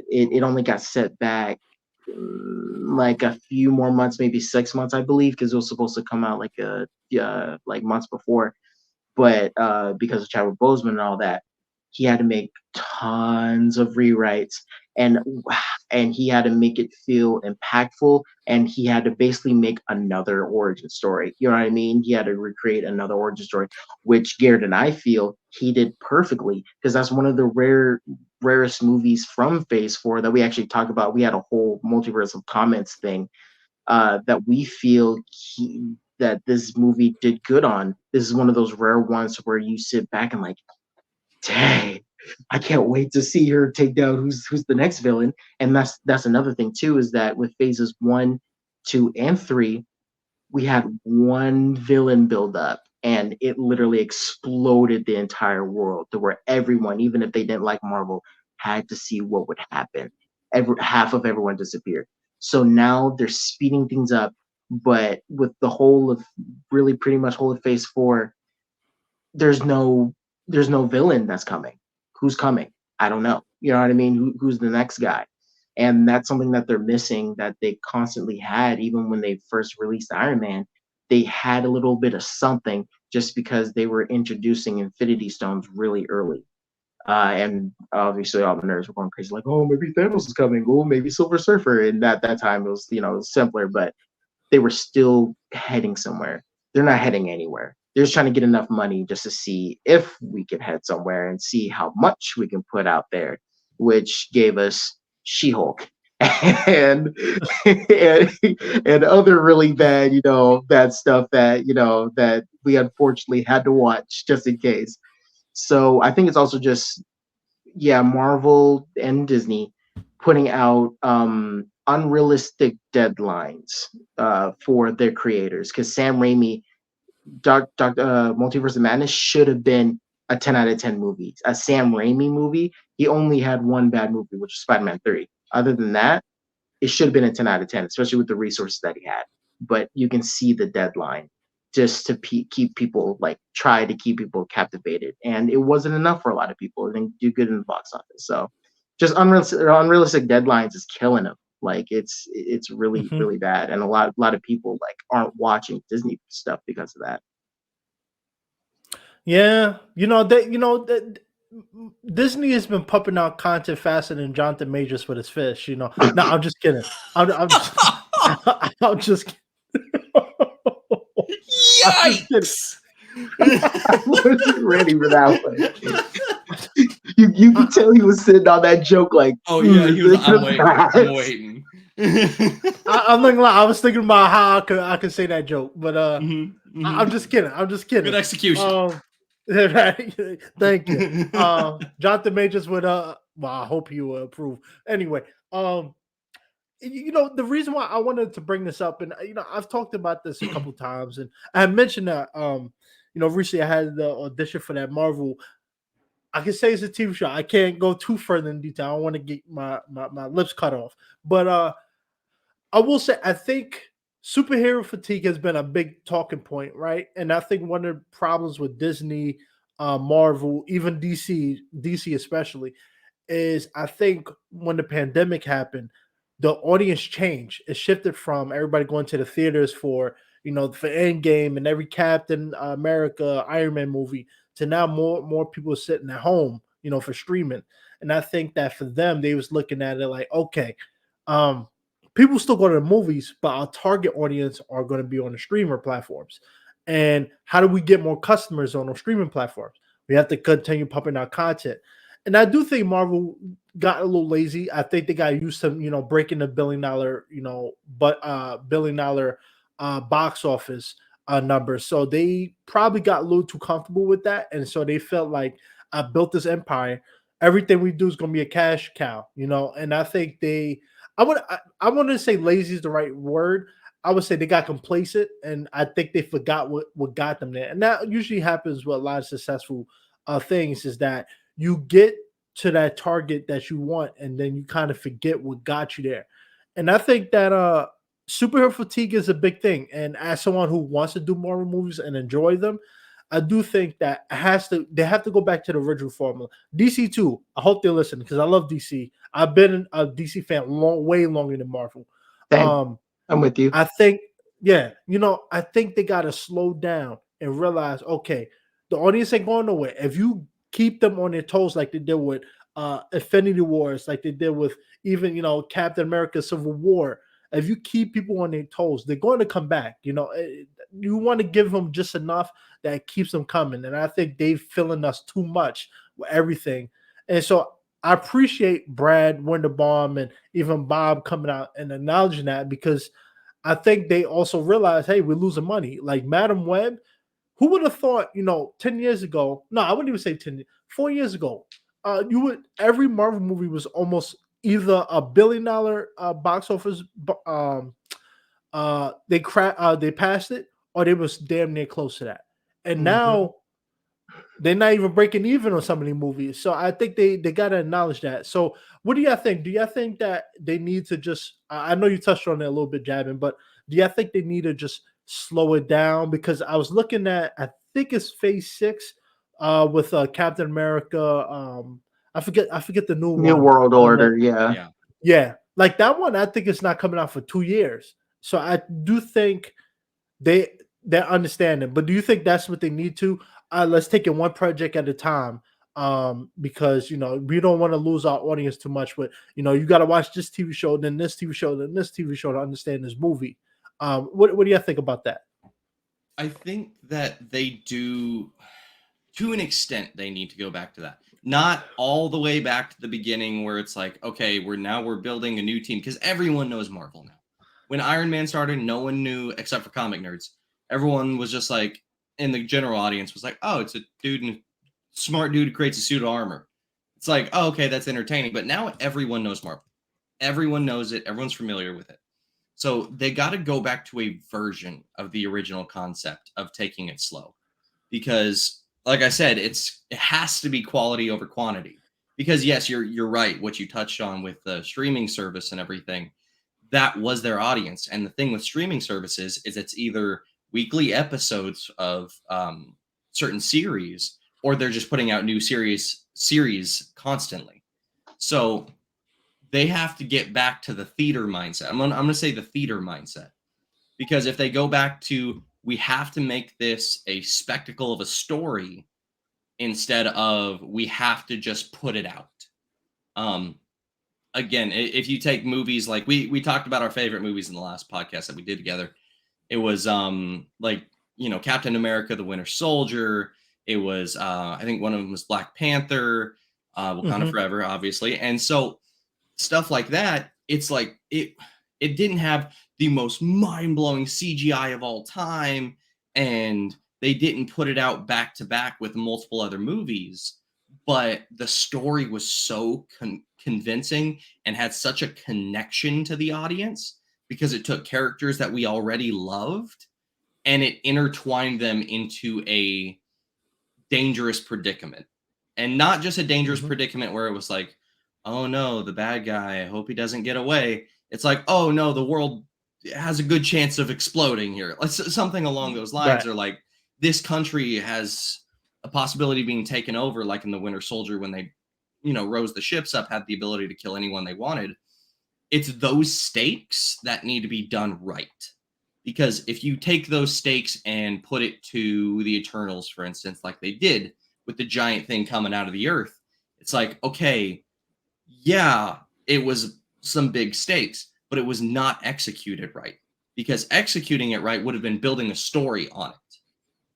It only got set back like a few more months, maybe 6 months, I believe, because it was supposed to come out like months before, but because of Chadwick Boseman and all that, he had to make tons of rewrites, and and he had to make it feel impactful, and he had to basically make another origin story. You know what I mean? He had to recreate another origin story, which Garrett and I feel he did perfectly, because that's one of the rarest movies from Phase Four that we actually talk about. We had a whole multiverse of comments thing that we feel that this movie did good on. This is one of those rare ones where you sit back and like, dang, I can't wait to see her take down who's the next villain. And that's another thing too, is that with phases 1, 2, and 3, we had one villain build up, and it literally exploded the entire world to where everyone, even if they didn't like Marvel, had to see what would happen. Half of everyone disappeared. So now they're speeding things up, but with the whole of really pretty much whole of phase 4, there's no there's no villain that's coming. Who's coming? I don't know. You know what I mean? Who's the next guy? And that's something that they're missing, that they constantly had even when they first released Iron Man. They had a little bit of something just because they were introducing Infinity Stones really early. And obviously all the nerds were going crazy, like, oh, maybe Thanos is coming. Oh, maybe Silver Surfer. And that time it was, it was simpler, but they were still heading somewhere. They're not heading anywhere. They're just trying to get enough money just to see if we can head somewhere and see how much we can put out there, which gave us She-Hulk and and, and other really bad, bad stuff that we unfortunately had to watch just in case. So I think it's also just, yeah, Marvel and Disney putting out unrealistic deadlines for their creators. Because Sam Raimi, Multiverse of Madness should have been a 10 out of 10 movie. A Sam Raimi movie, he only had one bad movie, which was Spider-Man 3. Other than that, it should have been a 10 out of 10, especially with the resources that he had. But you can see the deadline just to keep people, like, try to keep people captivated. And it wasn't enough for a lot of people. It didn't do good in the box office. So just unrealistic deadlines is killing them. Like it's really Mhm. really bad, and a lot of people like aren't watching Disney stuff because of that. Yeah, that Disney has been pumping out content faster than Jonathan Majors with his fish. No, I'm just kidding. I'm just, I'm just, I'm just kidding. Yikes! I wasn't ready for that one. You I, could tell he was sitting on that joke like, Oh yeah, he was. this I'm is waiting. I'm bad. waiting. I'm not gonna lie. I was thinking about how I could say that joke, but Mhm, I'm mhm. just kidding. I'm just Good kidding. execution. Right. Thank you. Jonathan Majors would well, I hope you approve. Anyway, the reason why I wanted to bring this up, and I've talked about this a couple times, and I had mentioned that recently I had the audition for that Marvel. I can say it's a TV show. I can't go too further in detail. I don't want to get my lips cut off. But I will say I think superhero fatigue has been a big talking point, right? And I think one of the problems with Disney, Marvel, even DC especially, is I think when the pandemic happened, the audience changed. It shifted from everybody going to the theaters for Endgame and every Captain America, Iron Man movie to now more people sitting at home, for streaming. And I think that for them, they was looking at it like, okay, um, people still go to the movies, but our target audience are going to be on the streamer platforms. And how do we get more customers on those streaming platforms? We have to continue pumping out content. And I do think Marvel got a little lazy. I think they got used to, breaking the billion dollar box office numbers. So they probably got a little too comfortable with that. And so they felt like I built this empire. Everything we do is gonna be a cash cow. And I think I wouldn't say lazy is the right word. I would say they got complacent, and I think they forgot what got them there. And that usually happens with a lot of successful things is that you get to that target that you want, and then you kind of forget what got you there. And I think that superhero fatigue is a big thing. And as someone who wants to do Marvel movies and enjoy them, I do think that they have to go back to the original formula. DC too. I hope they listen because I love DC. I've been a DC fan way longer than Marvel. Same. Um, I'm with you. I think, yeah, I think they got to slow down and realize, okay, the audience ain't going nowhere. If you keep them on their toes like they did with Infinity Wars, like they did with even, Captain America Civil War, if you keep people on their toes, they're going to come back. You want to give them just enough that keeps them coming. And I think they've filling us too much with everything. And so I appreciate Brad Winderbaum and even Bob coming out and acknowledging that because I think they also realize, hey, we're losing money. Like Madam Web, who would have thought, 10 years ago? No, I wouldn't even say 10, 4 years ago. Every Marvel movie was almost either a $1 billion box office. They passed it, or they was damn near close to that. And Mhm. now they're not even breaking even on some of these movies. So I think they gotta acknowledge that. So what do y'all think? Do y'all think that they need to just I know you touched on it a little bit, Jabin, but do y'all think they need to just slow it down? Because I was looking at I think it's phase 6 with Captain America. I forget the new New one. World That Order, yeah. Yeah. yeah, like that one, I think it's not coming out for 2 years. So I do think they they're understanding. But do you think that's what they need to? Let's take it one project at a time. Because we don't want to lose our audience too much. But you got to watch this TV show, then this TV show, then this TV show to understand this movie. What do you think about that? I think that they do, to an extent, they need to go back to that. Not all the way back to the beginning where it's like, okay, we're building a new team because everyone knows Marvel now. When Iron Man started, no one knew except for comic nerds. Everyone was just like, in the general audience was like, oh, it's a smart dude who creates a suit of armor. It's like, oh, okay, that's entertaining. But now everyone knows Marvel. Everyone knows it. Everyone's familiar with it. So they got to go back to a version of the original concept of taking it slow, because, like I said, it has to be quality over quantity. Because yes, you're right. What you touched on with the streaming service and everything, that was their audience. And the thing with streaming services is it's either weekly episodes of certain series, or they're just putting out new series constantly. So they have to get back to the theater mindset. I'm gonna say the theater mindset, because if they go back to, we have to make this a spectacle of a story instead of we have to just put it out. Um, Again, if you take movies like we talked about our favorite movies in the last podcast that we did together, it was like, Captain America, the Winter Soldier. It was I think one of them was Black Panther, Wakanda Mhm. Forever, obviously. And so stuff like that, it's like it didn't have the most mind-blowing CGI of all time, and they didn't put it out back to back with multiple other movies, but the story was so convincing and had such a connection to the audience because it took characters that we already loved and it intertwined them into a dangerous predicament. And not just a dangerous Mhm. predicament where it was like, oh no, the bad guy, I hope he doesn't get away. It's like, oh no, the world has a good chance of exploding here. Something along those lines, Right. or like this country has a possibility of being taken over, like in the Winter Soldier when they, rose the ships up, had the ability to kill anyone they wanted. It's those stakes that need to be done right. Because if you take those stakes and put it to the Eternals, for instance, like they did with the giant thing coming out of the earth, it's like, okay, yeah, it was some big stakes, but it was not executed right. Because executing it right would have been building a story on it.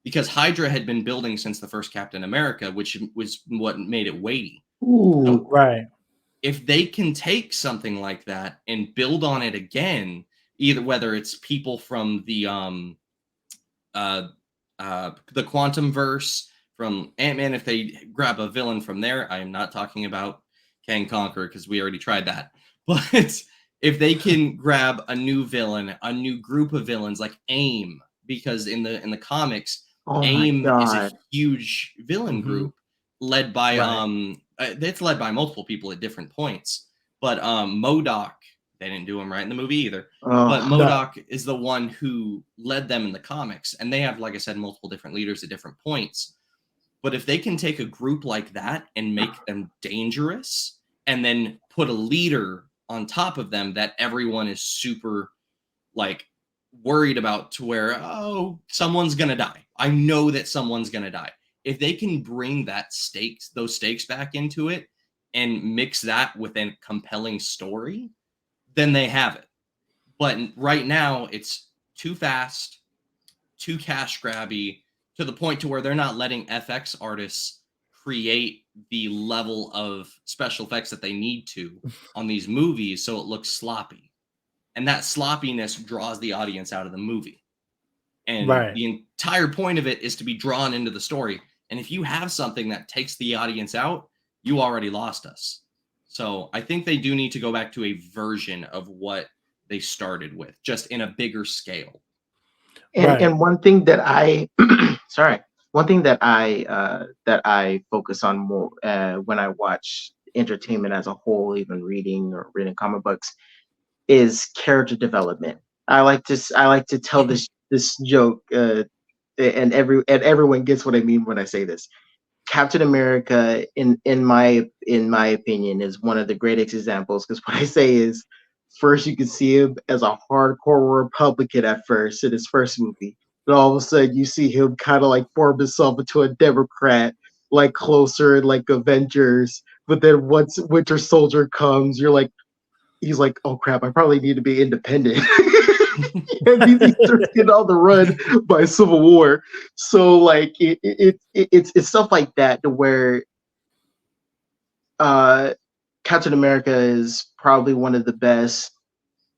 Because Hydra had been building since the first Captain America, which was what made it weighty. Ooh, So Right. if they can take something like that and build on it again, either whether it's people from uh the quantum verse from Ant-Man, if they grab a villain from there, I am not talking about Kang Conqueror because we already tried that. But if they can grab a new villain, a new group of villains like AIM, because in the comics, oh my AIM is a God. huge villain Mhm. group led by Right. it's led by multiple people at different points. But MODOK, they didn't do him right in the movie either. But Oh, No. MODOK is the one who led them in the comics, and they have, like I said, multiple different leaders at different points. But if they can take a group like that and make them dangerous, and then put a leader on top of them that everyone is super like worried about, to where, oh, someone's gonna die. I know that someone's gonna die. If they can bring those stakes back into it and mix that with a compelling story, then they have it. But right now, it's too fast, too cash grabby, to the point to where they're not letting FX artists create the level of special effects that they need to on these movies, so it looks sloppy. And that sloppiness draws the audience out of the movie. And Right. the entire point of it is to be drawn into the story. And if you have something that takes the audience out, you already lost us. So I think they do need to go back to a version of what they started with, just in a bigger scale. Right. and one thing that I sorry, one thing that I focus on more when I watch entertainment as a whole, even reading comic books, is character development. I like to tell Mhm. this joke, and everyone gets what I mean when I say this. Captain America, in my opinion, is one of the greatest examples, because what I say is, first you can see him as a hardcore Republican at first in his first movie, but all of a sudden you see him kind of like form himself into a Democrat, like closer like Avengers. But then once Winter Soldier comes, you're like, he's like, oh crap, I probably need to be independent. And he starts getting on the run by Civil War. So like it's stuff like that to where uh Captain America is probably one of the best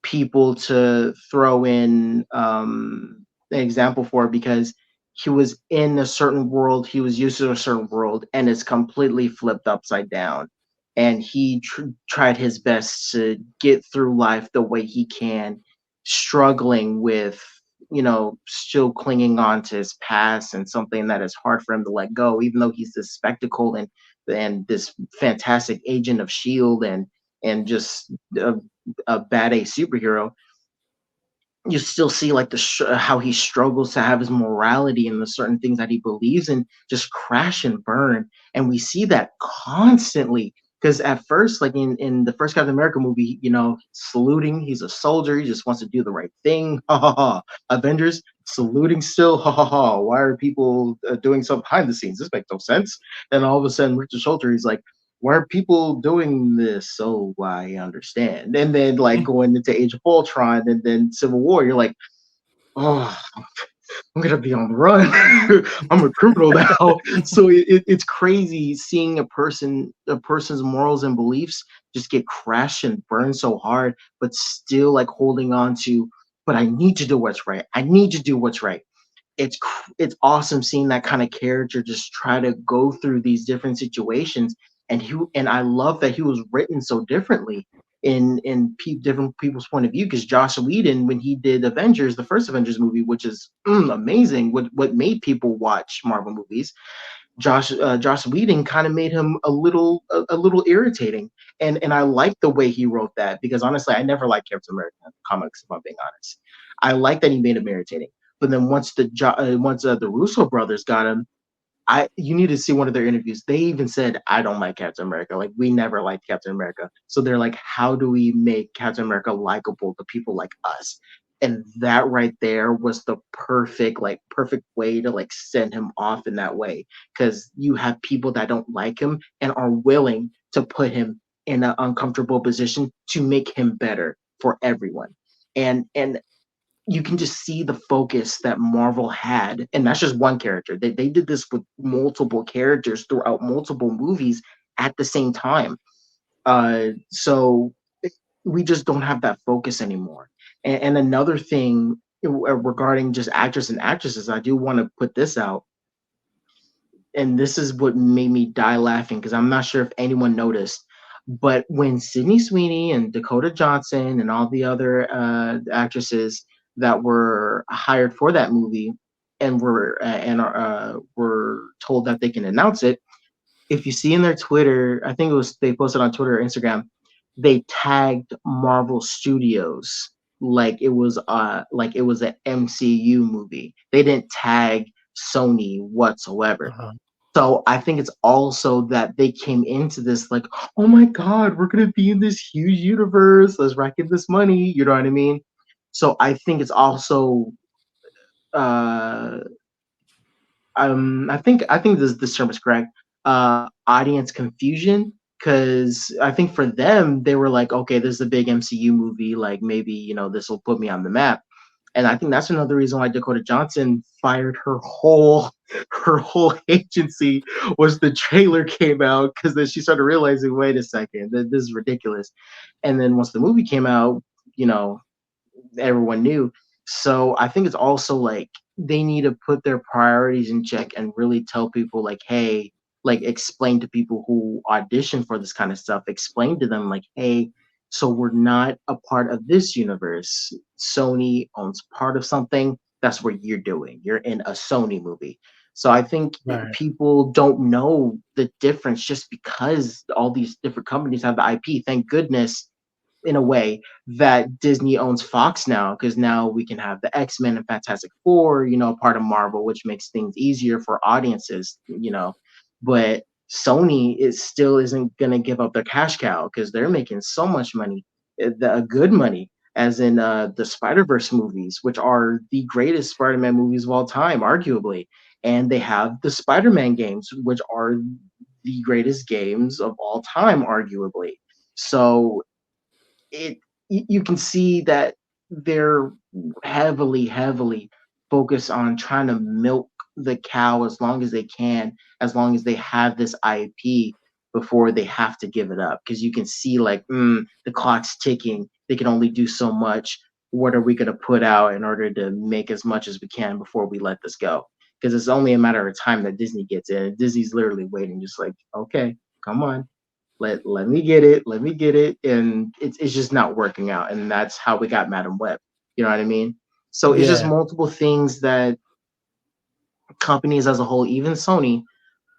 people to throw in an example for, because he was in a certain world, he was used to a certain world, and it's completely flipped upside down. And he tried his best to get through life the way he can, struggling with, still clinging on to his past, and something that is hard for him to let go, even though he's this spectacle and this fantastic agent of Shield, and just a bad A superhero. You still see like how he struggles to have his morality and the certain things that he believes in just crash and burn, and we see that constantly Because at first, like in the first Captain America movie, saluting, he's a soldier, he just wants to do the right thing. Ha ha ha. Avengers saluting still. Ha ha ha. Why are people doing something behind the scenes? This makes no sense. And all of a sudden, Richard Soldier, he's like, why are people doing this? So I understand. And then like going into Age of Ultron and then Civil War, you're like, oh, I'm gonna be on the run. I'm a criminal now. So it's crazy seeing a person's morals and beliefs just get crashed and burned so hard, but still like holding on to. But I need to do what's right. I need to do what's right. It's awesome seeing that kind of character just try to go through these different situations, and I love that he was written so differently different people's point of view, because Joss Whedon, when he did Avengers, the first Avengers movie, which is amazing, what made people watch Marvel movies, Joss Whedon kind of made him a little irritating, and I like the way he wrote that, because honestly, I never liked Captain America comics, if I'm being honest. I like that he made him irritating, but then once the Russo brothers got him, you need to see one of their interviews. They even said, I don't like Captain America. Like, we never liked Captain America. So they're like, how do we make Captain America likable to people like us? And that right there was the perfect way to like send him off in that way. Because you have people that don't like him and are willing to put him in an uncomfortable position to make him better for everyone. And you can just see the focus that Marvel had, and that's just one character. They did this with multiple characters throughout multiple movies at the same time. So we just don't have that focus anymore. And another thing regarding just actors and actresses, I do want to put this out, and this is what made me die laughing, because I'm not sure if anyone noticed, but when Sydney Sweeney and Dakota Johnson and all the other actresses that were hired for that movie and were told that they can announce it, if you see in their Twitter, I think it was they posted on Twitter or Instagram, they tagged Marvel Studios like it was an MCU movie. They didn't tag Sony whatsoever. Uh-huh. So I think it's also that they came into this like, oh my God, we're gonna be in this huge universe. Let's rack in this money. You know what I mean? So I think it's also uh I think this term is correct. Audience confusion, because I think for them they were like, okay, this is a big MCU movie, like maybe this will put me on the map. And I think that's another reason why Dakota Johnson fired her whole agency, was the trailer came out, because then she started realizing, wait a second, this is ridiculous. And then once the movie came out, you know, everyone knew. So I think it's also like they need to put their priorities in check and really tell people like, hey, like explain to people who audition for this kind of stuff, explain to them like, hey, so we're not a part of this universe. Sony owns part of something. That's what you're doing. You're in a Sony movie. So I think Right. people don't know the difference just because all these different companies have the IP. Thank goodness, in a way, that Disney owns Fox now, because now we can have the X-Men and Fantastic Four, part of Marvel, which makes things easier for audiences. But Sony is still isn't gonna give up their cash cow, because they're making so much money, good money, as in the Spider-Verse movies, which are the greatest Spider-Man movies of all time, arguably. And they have the Spider-Man games, which are the greatest games of all time, arguably. So it you can see that they're heavily focused on trying to milk the cow as long as they can, as long as they have this IP, before they have to give it up, because you can see like, the clock's ticking, they can only do so much. What are we going to put out in order to make as much as we can before we let this go? Because it's only a matter of time that Disney gets in. Disney's literally waiting, just like, okay, come on, let me get it, and it's just not working out, and that's how we got Madam Web. You know what I mean? So it's just Yeah. multiple things that companies as a whole, even Sony,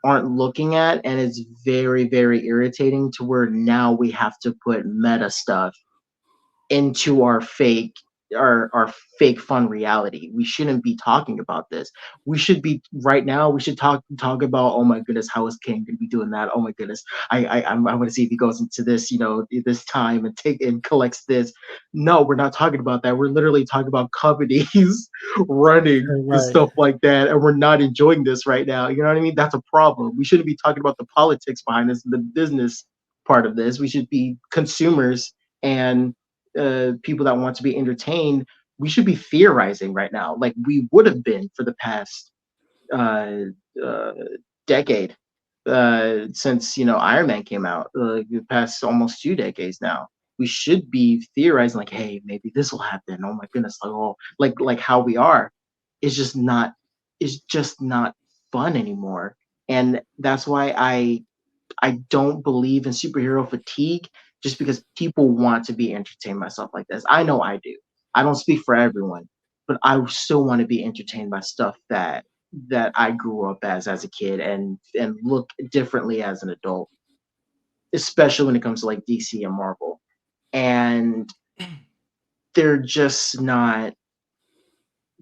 aren't looking at, and it's very irritating, to where now we have to put meta stuff into our fake are fake fun reality. We shouldn't be talking about this. We should be right now. We should talk about, oh my goodness, how is King going to be doing that? Oh my goodness, I want to see if he goes into this, this time and collects this. No, we're not talking about that. We're literally talking about companies running and Right. stuff like that, and we're not enjoying this right now. You know what I mean? That's a problem. We shouldn't be talking about the politics behind this, the business part of this. We should be consumers and people that want to be entertained. We should be theorizing right now, like we would have been for the past uh, uh, decade, since Iron Man came out. The past almost 2 decades now. We should be theorizing, like, hey, maybe this will happen. Oh my goodness, like how we are. It's just not. It's just not fun anymore, and that's why I don't believe in superhero fatigue just because people want to be entertained by stuff like this. I know I do. I don't speak for everyone, but I still want to be entertained by stuff that I grew up as a kid and look differently as an adult, especially when it comes to like DC and Marvel. And they're just not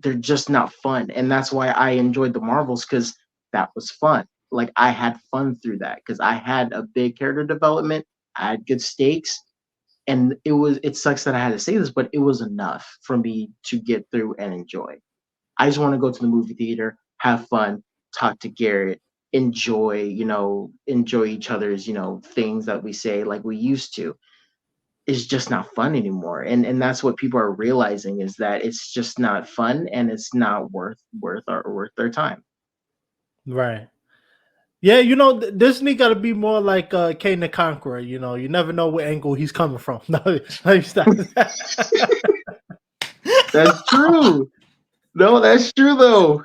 they're just not fun. And that's why I enjoyed the Marvels, because that was fun. Like I had fun through that because I had a big character development, I had good stakes, and it sucks that I had to say this, but it was enough for me to get through and enjoy. I just want to go to the movie theater, have fun, talk to Garrett, enjoy each other's, things that we say like we used to. Is just not fun anymore, and that's what people are realizing, is that it's just not fun and it's not worth their time. Right. Yeah, Disney got to be more like Kane the Conqueror. You never know what angle he's coming from. No, stop. That's true. No, that's true though.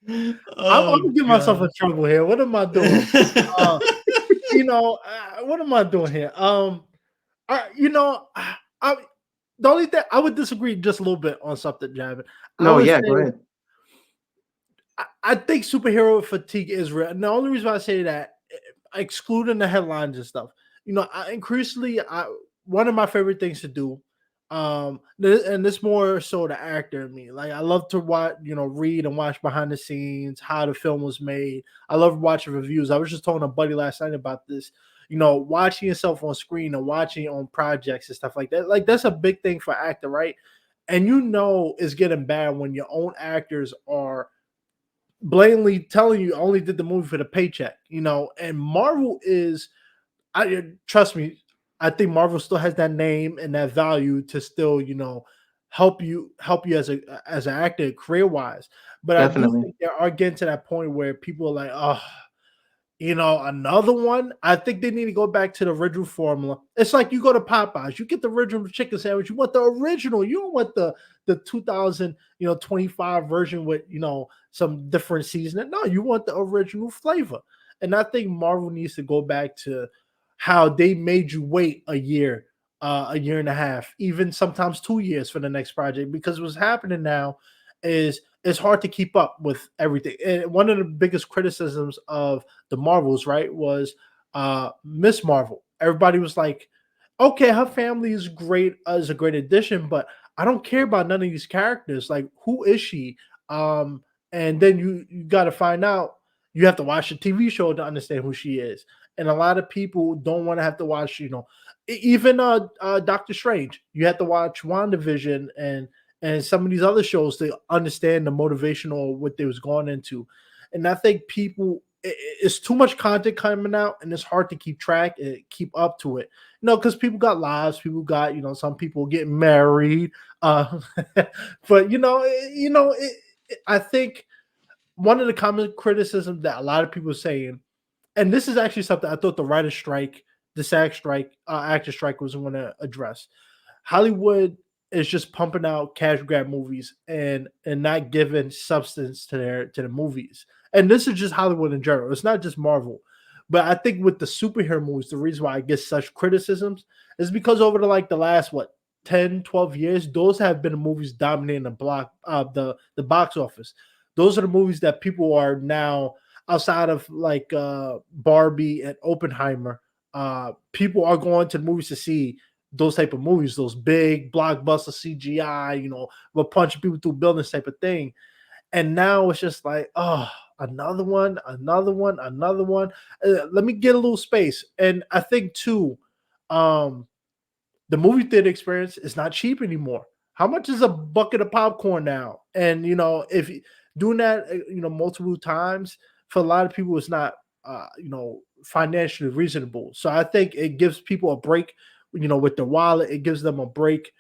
I'm Oh gonna get myself in god. trouble here. What am I doing? Uh, what am I doing here? I the only thing I would disagree just a little bit on something, Jabin. I No, would yeah, go say ahead. I think superhero fatigue is real. And the only reason why I say that, excluding the headlines and stuff, one of my favorite things to do, and this more so the actor in me. Like I love to watch, read and watch behind the scenes, how the film was made. I love watching reviews. I was just talking to a buddy last night about this. Watching yourself on screen and watching on projects and stuff like that. Like that's a big thing for actor, right? And it's getting bad when your own actors are blatantly telling you only did the movie for the paycheck, and Marvel is, I trust me, I think Marvel still has that name and that value to still, help you as an actor career wise. But I do Definitely. think they are getting to that point where people are like, oh, another one. I think they need to go back to the original formula. It's like you go to Popeyes, you get the original chicken sandwich. You want the original. You don't want the 2025 version with some different seasoning. No, you want the original flavor. And I think Marvel needs to go back to how they made you wait a year and a half, even sometimes 2 years for the next project. Because what's happening now is it's hard to keep up with everything. And one of the biggest criticisms of the Marvels, right, was Miss Marvel. Everybody was like, okay, her family is great, is a great addition, but I don't care about none of these characters. Like, who is she? And then you got to find out. You have to watch the TV show to understand who she is. And a lot of people don't want to have to watch, even Doctor Strange. You have to watch WandaVision and some of these other shows to understand the motivational what they was going into. And I think it's too much content coming out, and it's hard to keep track and keep up to it. Because people got lives, people got some people getting married. But I think one of the common criticisms that a lot of people are saying, and this is actually something I thought the writer's strike, the SAG strike, actor strike was going to address. Hollywood is just pumping out cash grab movies and not giving substance to the movies. And this is just Hollywood in general. It's not just Marvel. But I think with the superhero movies, the reason why I get such criticisms is because over the last 10, 12 years, those have been the movies dominating the box office. Those are the movies that people are now, outside of Barbie and Oppenheimer, people are going to the movies to see those type of movies, those big blockbuster CGI, we're punching people through buildings type of thing. And now it's just like, oh, another one, another one, another one. Let me get a little space. And I think too, the movie theater experience is not cheap anymore. How much is a bucket of popcorn now? And if doing that, multiple times for a lot of people, it's not, financially reasonable. So I think it gives people a break, with the wallet. It gives them a break,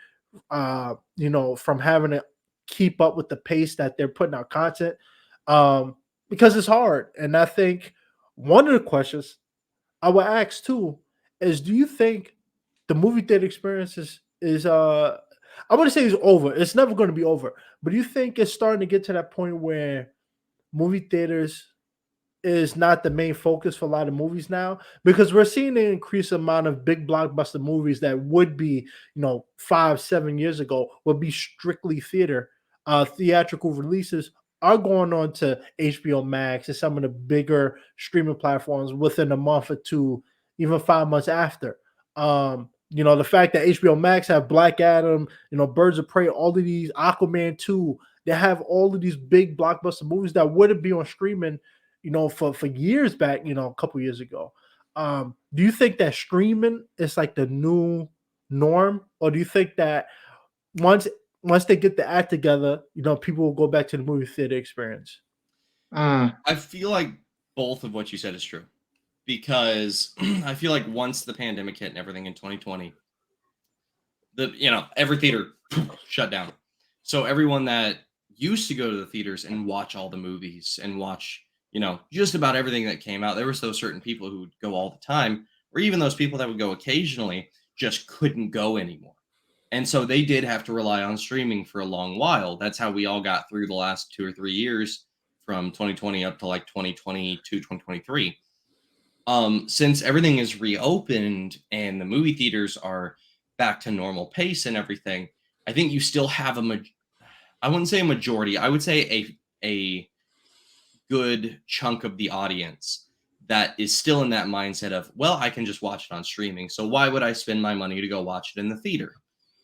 from having to keep up with the pace that they're putting out content, because it's hard. And I think one of the questions I would ask too is, do you think the movie theater experience is I want to say it's over. It's never going to be over. But do you think it's starting to get to that point where movie theaters is not the main focus for a lot of movies now? Because we're seeing an increased amount of big blockbuster movies that would be, 5-7 years ago would be strictly theatrical releases are going on to HBO Max and some of the bigger streaming platforms within a month or two, even 5 months after. The fact that HBO Max have Black Adam, Birds of Prey, all of these, Aquaman 2, they have all of these big blockbuster movies that wouldn't be on streaming, for years back, a couple years ago. Do you think that streaming is like the new norm, or do you think that once they get the act together, people will go back to the movie theater experience? I feel like both of what you said is true, because I feel like once the pandemic hit and everything in 2020, every theater shut down. So everyone that used to go to the theaters and watch all the movies and watch, just about everything that came out, there was those certain people who would go all the time, or even those people that would go occasionally just couldn't go anymore. And so they did have to rely on streaming for a long while. That's how we all got through the last 2 or 3 years, from 2020 up to like 2022, 2023. Since everything is reopened and the movie theaters are back to normal pace and everything, I think you still have I wouldn't say a majority, I would say a good chunk of the audience that is still in that mindset of, well, I can just watch it on streaming. So why would I spend my money to go watch it in the theater?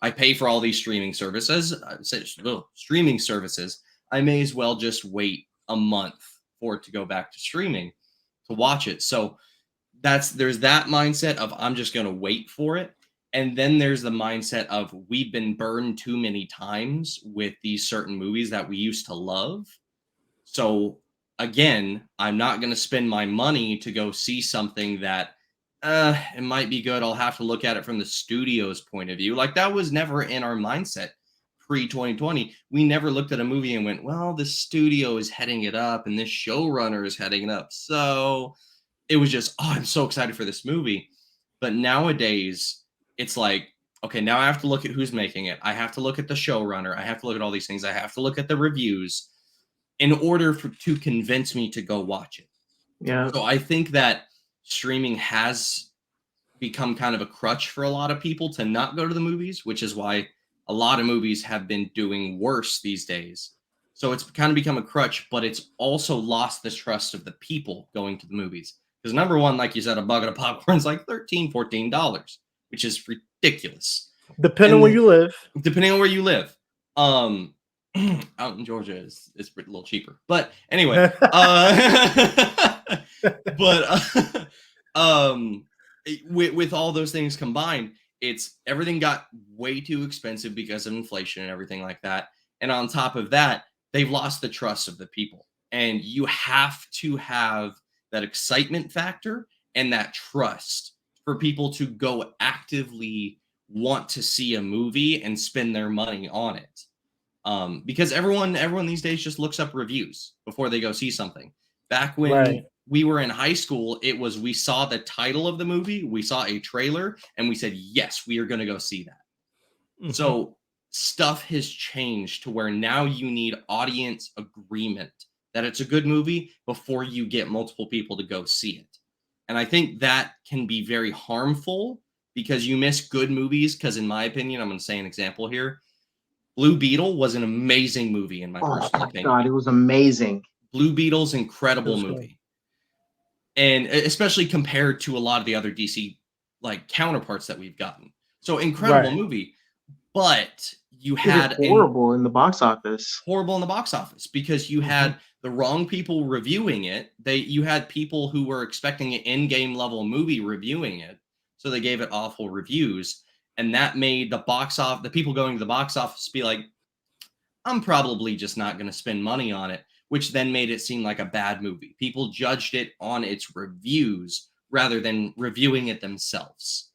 I pay for all these streaming services. I may as well just wait a month for it to go back to streaming to watch it. So there's that mindset of, I'm just going to wait for it. And then there's the mindset of, we've been burned too many times with these certain movies that we used to love. So again, I'm not going to spend my money to go see something that it might be good. I'll have to look at it from the studio's point of view. Like, that was never in our mindset pre-2020. We never looked at a movie and went, well, this studio is heading it up and this showrunner is heading it up. So it was just, oh, I'm so excited for this movie. But nowadays, it's like, okay, now I have to look at who's making it. I have to look at the showrunner. I have to look at all these things. I have to look at the reviews in order to convince me to go watch it. Yeah. So I think that streaming has become kind of a crutch for a lot of people to not go to the movies, which is why a lot of movies have been doing worse these days. So it's kind of become a crutch, but it's also lost the trust of the people going to the movies. Because number one, like you said, a bucket of popcorn is like $13, $14, which is ridiculous. Depending on where you live. Depending on where you live. Out in Georgia, it's a little cheaper. But anyway, with all those things combined, everything got way too expensive because of inflation and everything like that. And on top of that, they've lost the trust of the people. And you have to have that excitement factor and that trust for people to go actively want to see a movie and spend their money on it. Because everyone these days just looks up reviews before they go see something. Back when we were in high school, we saw the title of the movie, we saw a trailer, and we said, yes, we are going to go see that. Mm-hmm. So stuff has changed to where now you need audience agreement that it's a good movie before you get multiple people to go see it. And I think that can be very harmful because you miss good movies. Because in my opinion, I'm going to say an example here. Blue Beetle was an amazing movie in my personal opinion. God, it was amazing. Blue Beetle's incredible movie. And especially compared to a lot of the other DC like counterparts that we've gotten. So incredible Right. movie, but you It did had horrible in the box office. horrible in the box office because you Mhm. had the wrong people reviewing it. You had people who were expecting an in-game level movie reviewing it, so they gave it awful reviews, and that made the people going to the box office be like, I'm probably just not going to spend money on it, which then made it seem like a bad movie. People judged it on its reviews rather than reviewing it themselves.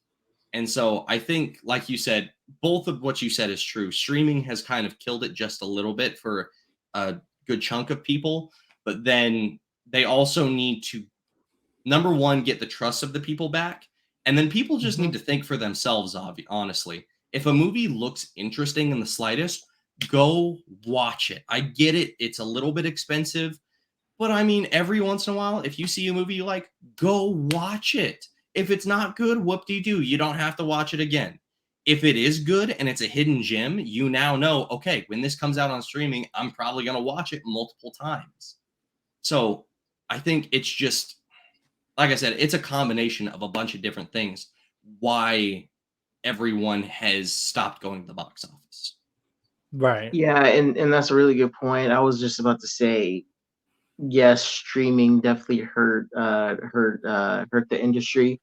And so I think, like you said, both of what you said is true. Streaming has kind of killed it just a little bit for a good chunk of people, but then they also need to, number one, get the trust of the people back. And then people just need Mhm. to think for themselves, honestly. If a movie looks interesting in the slightest, go watch it. I get it. It's a little bit expensive, but I mean, every once in a while, if you see a movie you like, go watch it. If it's not good, whoop de doo. You don't have to watch it again. If it is good and it's a hidden gem, you now know, okay, when this comes out on streaming, I'm probably going to watch it multiple times. So I think it's just, like I said, it's a combination of a bunch of different things why everyone has stopped going to the box office. Right. Yeah, and that's a really good point. I was just about to say, yes, streaming definitely hurt the industry,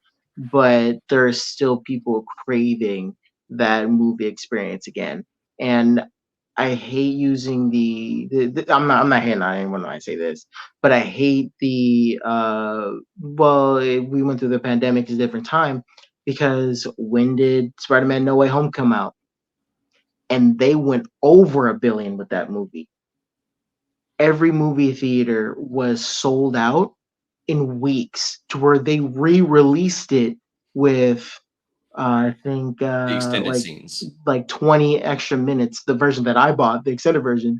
but there are still people craving that movie experience again. And I hate using I'm not hating on anyone when I say this, but I hate we went through the pandemic, it's a different time, because when did Spider-Man No Way Home come out? And they went over a billion with that movie. Every movie theater was sold out in weeks, to where they re-released it with I think The extended scenes. like 20 extra minutes. The version that I bought, the extended version,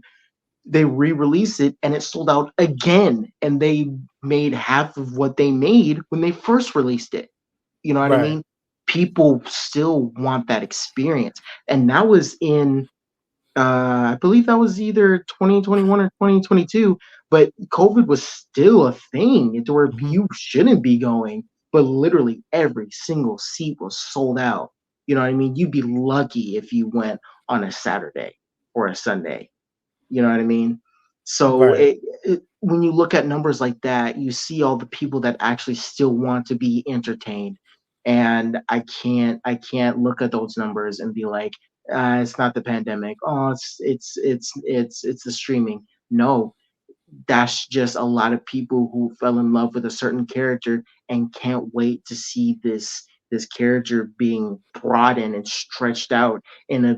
they re-released it and it sold out again, and they made half of what they made when they first released it. You know what I Right. mean? People still want that experience, and that was in I believe that was either 2021 or 2022, but COVID was still a thing to where Mhm. you shouldn't be going, but literally every single seat was sold out. You know what I mean? You'd be lucky if you went on a Saturday or a Sunday. You know what I mean? So Right. when you look at numbers like that, you see all the people that actually still want to be entertained, and I can't look at those numbers and be like, it's not the pandemic. Oh, it's the streaming. No, that's just a lot of people who fell in love with a certain character and can't wait to see this character being broadened and stretched out in a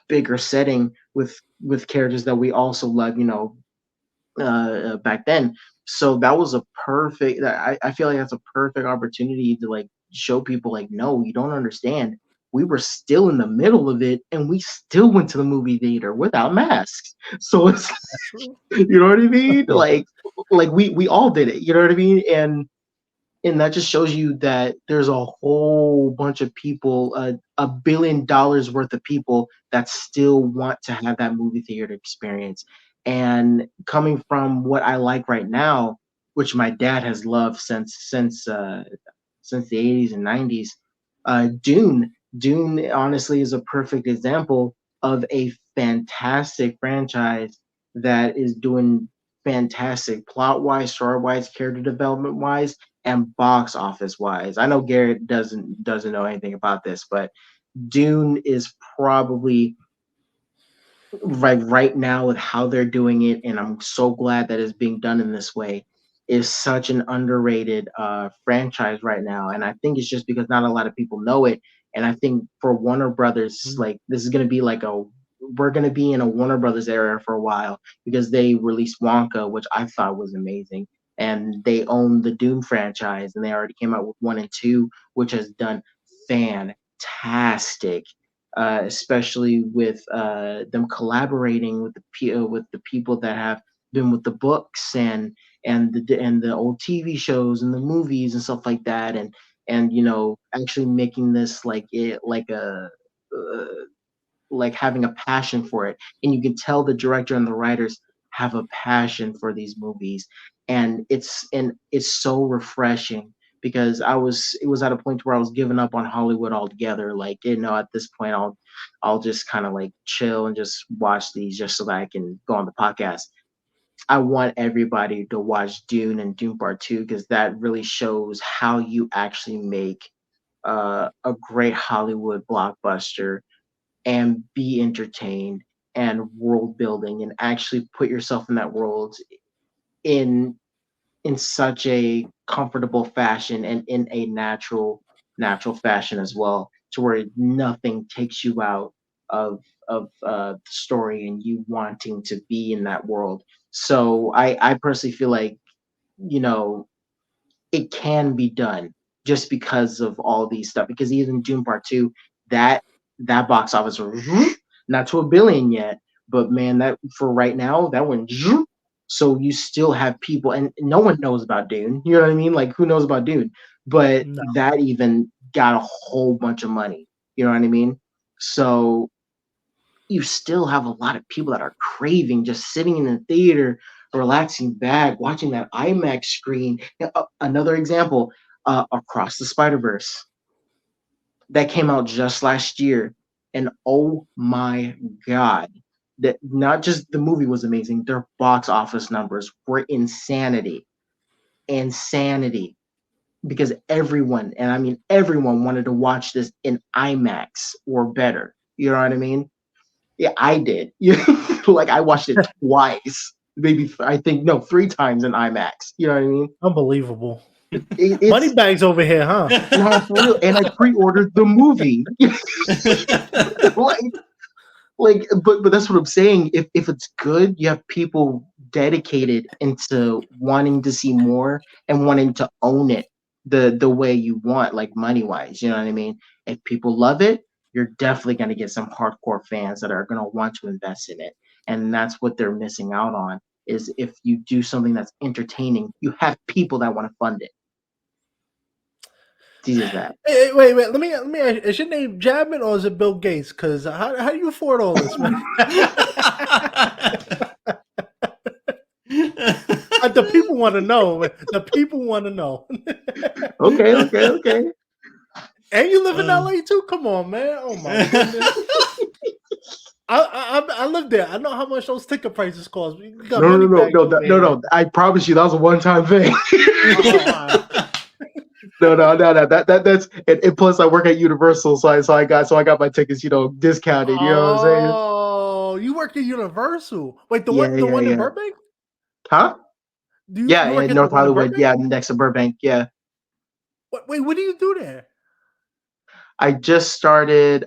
bigger setting with characters that we also love, back then. So that was a perfect. I feel like that's a perfect opportunity to like show people like, no, you don't understand. We were still in the middle of it, and we still went to the movie theater without masks. So it's That's true. you know what I mean? Like we all did it. You know what I mean? And that just shows you that there's a whole bunch of people, $1 billion worth of people that still want to have that movie theater experience. And coming from what I like right now, which my dad has loved since the 80s and 90s, Dune. Dune honestly is a perfect example of a fantastic franchise that is doing fantastic plot wise, story wise, character development wise, and box office wise. I know Garrett doesn't know anything about this, but Dune is probably right now with how they're doing it, and I'm so glad that it's being done in this way. Is such an underrated franchise right now, and I think it's just because not a lot of people know it. And I think for Warner Brothers, Mhm. like this is gonna be like a we're gonna be in a Warner Brothers era for a while, because they released Wonka, which I thought was amazing, and they own the Dune franchise, and they already came out with one and two, which has done fantastic, especially with them collaborating with with the people that have been with the books and the old TV shows and the movies and stuff like that, and actually making this like it uh, like having a passion for it, and you can tell the director and the writers have a passion for these movies, and it's so refreshing because it was at a point where I was giving up on Hollywood altogether. Like, at this point, I'll just kind of like chill and just watch these just so that I can go on the podcast. I want everybody to watch Dune and Dune Part Two because that really shows how you actually make a great Hollywood blockbuster and be entertained and world building and actually put yourself in that world in such a comfortable fashion and in a natural fashion as well, to where nothing takes you out of the story and you wanting to be in that world. So I personally feel like, you know it can be done just because of all these stuff. Because even Dune Part Two, that that box office was not to a billion yet, but man, that for right now that went. So you still have people, and no one knows about Dune. You know what I mean? Like, who knows about Dune? But No. that even got a whole bunch of money. You know what I mean? So you still have a lot of people that are craving just sitting in the theater, relaxing back, watching that IMAX screen. Another example, Across the Spider Verse, that came out just last year, and oh my god, that not just the movie was amazing, their box office numbers were insanity, because everyone, and I mean everyone, wanted to watch this in IMAX or better. You know what I mean? Yeah, I did. Like, I watched it twice, maybe I think no, three times in IMAX. You know what I mean? Unbelievable. It's Money bags over here, huh? not for real. And I pre-ordered the movie. like, but that's what I'm saying. If it's good, you have people dedicated into wanting to see more and wanting to own it the way you want, like money wise. You know what I mean? If people love it, you're definitely going to get some hardcore fans that are going to want to invest in it, and that's what they're missing out on. Is if you do something that's entertaining, you have people that want to fund it. It's easy as that. Hey, wait. Let me ask you, is your name Jabyn or is it Bill Gates? Because how do you afford all this, man? The people want to know. Man. The people want to know. Okay. And you live in LA too? Come on, man. Oh my goodness. I live there. I know how much those ticket prices cost. You got No. I promise you, that was a one-time thing. No. That's and plus I work at Universal, so I got my tickets, discounted. You know what I'm saying? Oh, you work at Universal. Wait, the Yeah, one in yeah. Burbank? Huh? Do you Yeah, work in at North the one in Hollywood. Burbank? Yeah, next to Burbank. Yeah. Wait, what do you do there? I just started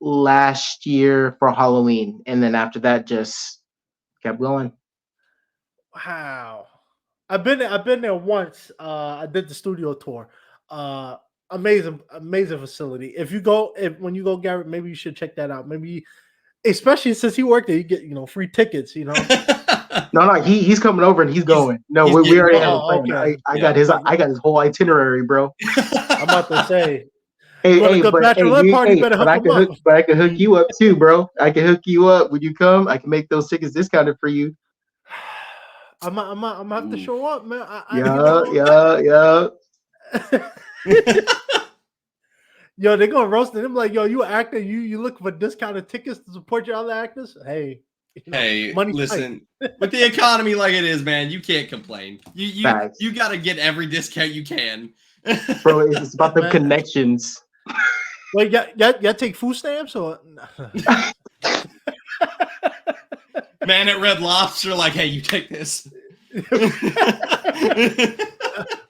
last year for Halloween, and then after that, just kept going. Wow. I've been there once. I did the studio tour. Amazing facility. When you go, Garrett, maybe you should check that out. Maybe, especially since he worked there, you get free tickets. No, he's coming over and he's going. No, he's we getting already have a Oh, plan. okay. I got his whole itinerary, bro. I'm about to say, Hey, want a good bachelorette party? Better hook him up. But I can hook you up too, bro. I can hook you up when you come. I can make those tickets discounted for you. I'm gonna have to show up, man. Yeah. Yo, they're gonna roast him like, yo, you an actor, you look for discounted tickets to support your other actors. Hey, hey, money listen, with the economy like it is, man, you can't complain. You got to get every discount you can. Bro, it's about the connections. Wait, y'all take food stamps or? Man at Red Lobster, like, hey, you take this.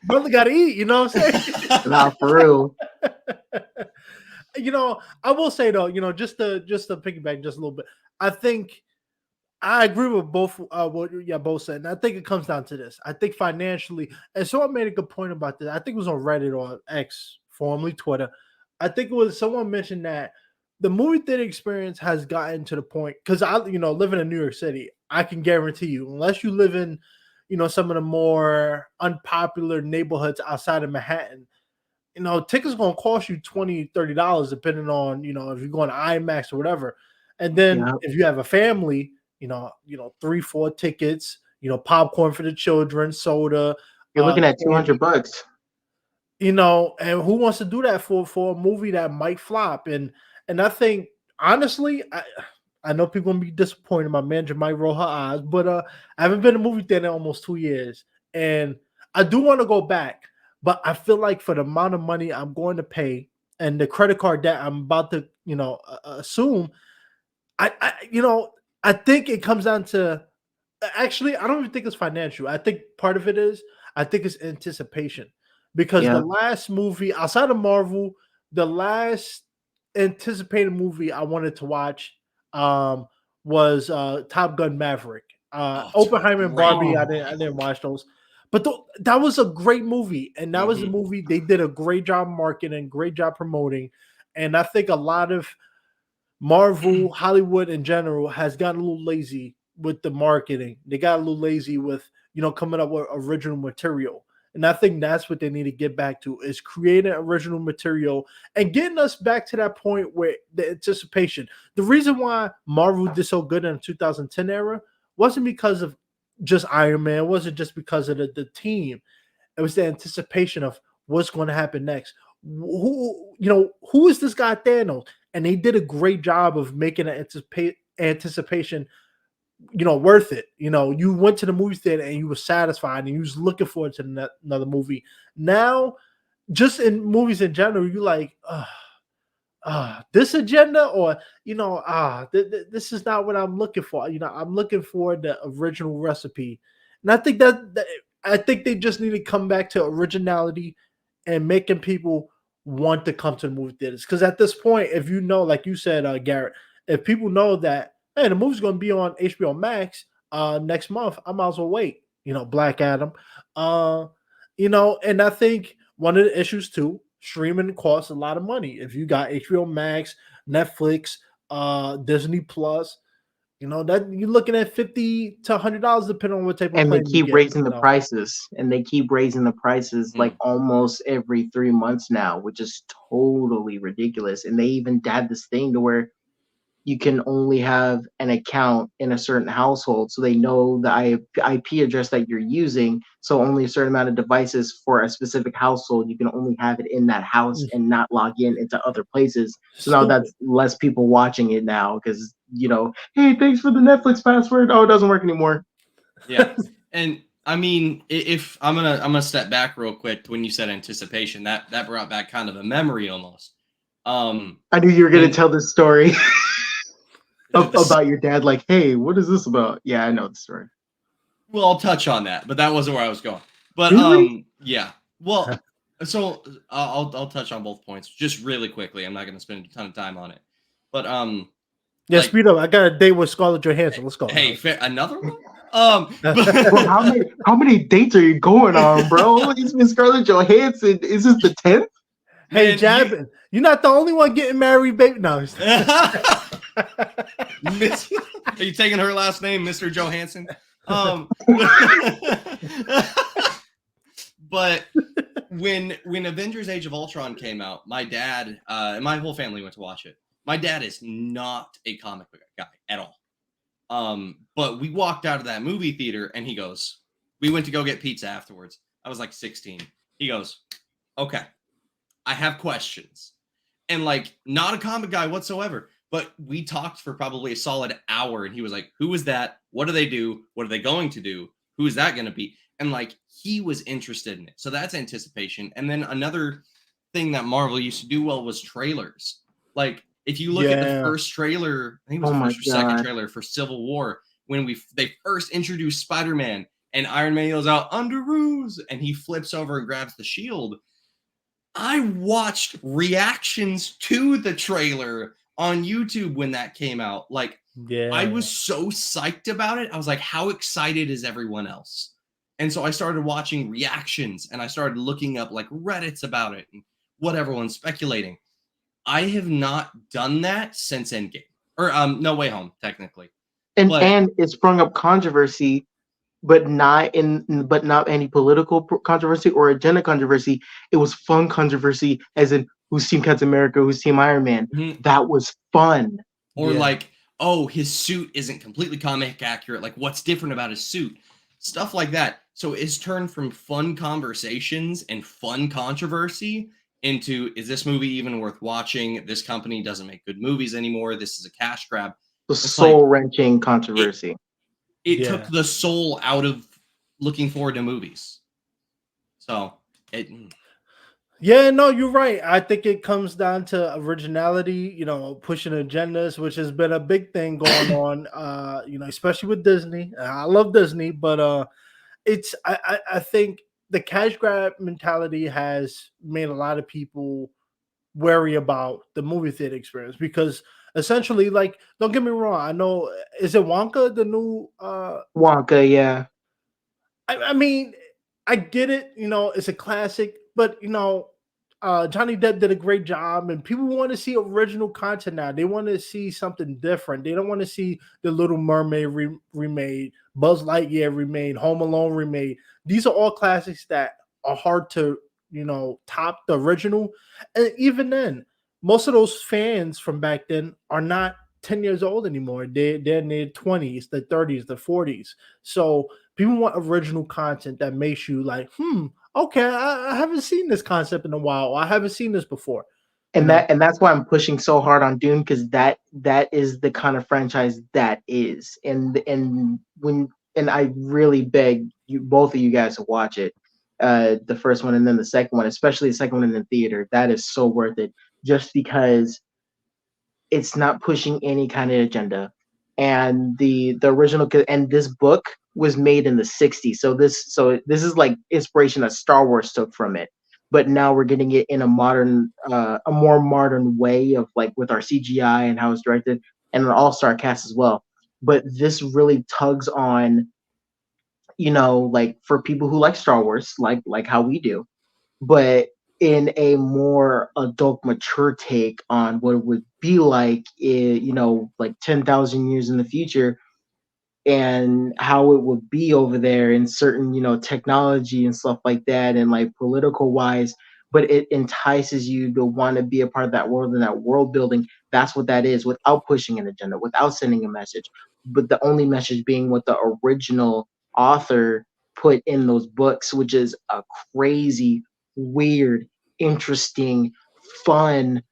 Brother got to eat. You know what I'm saying? Nah, for real. I will say though, just to piggyback just a little bit. I think I agree with both what you both said, and I think it comes down to this. I think financially, and someone made a good point about this. I think it was on Reddit or X, formerly Twitter. I think it was someone mentioned that the movie theater experience has gotten to the point, because I, living in New York City, I can guarantee you, unless you live in, some of the more unpopular neighborhoods outside of Manhattan, tickets going to cost you $20, $30, depending on, if you're going to IMAX or whatever. And then if you have a family, 3, 4 tickets, popcorn for the children, soda, You're looking at Candy. $200. You know, and who wants to do that for a movie that might flop? And I think honestly, I know people gonna be disappointed. My manager might roll her eyes, but I haven't been to a movie theater in almost 2 years, and I do want to go back, but I feel like for the amount of money I'm going to pay and the credit card debt I'm about to, assume, I think it comes down to actually, I don't even think it's financial. I think part of it is I think it's anticipation because the Yeah. last movie outside of Marvel, the last anticipated movie I wanted to watch um was Top Gun Maverick. Oh, it's Oppenheimer and great. Barbie, I Oh, didn't watch those. But that was a great movie, and that was a Mhm. movie they did a great job marketing, great job promoting, and I think a lot of Marvel, Hollywood in general has gotten a little lazy with the marketing. They got a little lazy with, coming up with original material. And I think that's what they need to get back to is creating original material and getting us back to that point where the anticipation. The reason why Marvel did so good in the 2010 era wasn't because of just Iron Man, it wasn't just because of the team. It was the anticipation of what's going to happen next. Who is this guy Thanos? And they did a great job of making an anticipation, worth it. You went to the movie theater and you were satisfied and you was looking forward to another movie. Now, just in movies in general, you like, this agenda or this is not what I'm looking for. I'm looking for the original recipe, and I think I think they just need to come back to originality and making people want to come to the movie theaters. Because at this point, if like you said, Garrett, if people know that hey, the movie's going to be on HBO Max next month, I might as well wait. Black Adam, uh, and I think one of the issues too, streaming costs a lot of money. If you got HBO Max, Netflix, Disney Plus, that you're looking at $50 to $100 depending on what type of and they plan you keep get. raising the prices, like Mm. almost every 3 months now, which is totally ridiculous. And they even had this thing to where you can only have an account in a certain household, so they know the IP address that you're using. So only a certain amount of devices for a specific household, you can only have it in that house Mm, and not log in into other places. So now stupid. that's less people watching it now because hey, thanks for the Netflix password. Oh, it doesn't work anymore. Yeah. And I mean, if I'm gonna step back real quick to when you said anticipation, that brought back kind of a memory almost. I knew you were gonna When tell this story about your dad. Like, hey, what is this about? Yeah, I know the story. well, I'll touch on that, but that wasn't where I was going. But Really? yeah. Well, so I'll touch on both points just really quickly. I'm not gonna spend a ton of time on it. But Yeah, like, speed up. I got a date with Scarlett Johansson. Let's go hey, now. another one? Bro, how many dates are you going on, bro? It's Miss Scarlett Johansson. Is this the 10th? Hey, Man, you Jabyn, you're not the only one getting married, baby. No. Miss, are you taking her last name, Mr. Johansson? But when Avengers Age of Ultron came out, my dad and my whole family went to watch it. My dad is not a comic book guy at all. But we walked out of that movie theater and he goes, we went to go get pizza afterwards. I was like 16. He goes, okay, I have questions. And like, not a comic guy whatsoever, but we talked for probably a solid hour. And he was like, who is that? What do they do? What are they going to do? Who is that going to be? And like, he was interested in it. So that's anticipation. And then another thing that Marvel used to do well was trailers. Like, if you look at the Yeah. first trailer, I think it was Oh the my first or second God. trailer for Civil War, when they first introduced Spider-Man and Iron Man yells out under ruse and he flips over and grabs the shield. I watched reactions to the trailer on YouTube when that came out. Like, I Yeah. was so psyched about it. I was like, how excited is everyone else? And so I started watching reactions and I started looking up like Reddits about it and what everyone's speculating. I have not done that since Endgame. Or No Way Home, technically. And But and it sprung up controversy, but not any political controversy or agenda controversy. It was fun controversy, as in who's Team Captain America, who's Team Iron Man. Mhm. That was fun. Or Yeah. like, oh, his suit isn't completely comic accurate. Like, what's different about his suit? Stuff like that. So it's turned from fun conversations and fun controversy into, is this movie even worth watching? This company doesn't make good movies anymore. This is a cash grab. The It's like soul-wrenching it controversy. it took Yeah. the soul out of looking forward to movies. So it Yeah, no, you're right. I think it comes down to originality, pushing agendas, which has been a big thing going on, especially with Disney. I love Disney, but I think the cash grab mentality has made a lot of people wary about the movie theater experience because essentially, like, don't get me wrong, I know, is it Wonka, the new Wonka, yeah. I mean, I get it. It's a classic, but Johnny Depp did a great job, and people want to see original content now. They want to see something different. They don't want to see the Little Mermaid remade, Buzz Lightyear remade, Home Alone remade. These are all classics that are hard to top the original. And even then, most of those fans from back then are not 10 years old anymore. They're in their 20s, the 30s, the 40s. So people want original content that makes you like, okay, I haven't seen this concept in a while. Or I haven't seen this before. You And know, that's why I'm pushing so hard on Dune, because that is the kind of franchise that is. And I really beg you, both of you guys, to watch it. The first one and then the second one, especially the second one in the theater. That is so worth it, just because it's not pushing any kind of agenda. And the original, and this book was made in the 60s, so this is like inspiration that Star Wars took from it, but now we're getting it in a more modern way, of like with our CGI and how it's directed, and an all-star cast as well. But this really tugs on, like, for people who like Star Wars, like how we do, but in a more adult, mature take on what it would be like, like 10,000 years in the future, and how it would be over there in certain, technology and stuff like that, and like political wise. But it entices you to want to be a part of that world and that world building. That's what that is, without pushing an agenda, without sending a message, but the only message being what the original author put in those books, which is a crazy, weird, interesting, fun,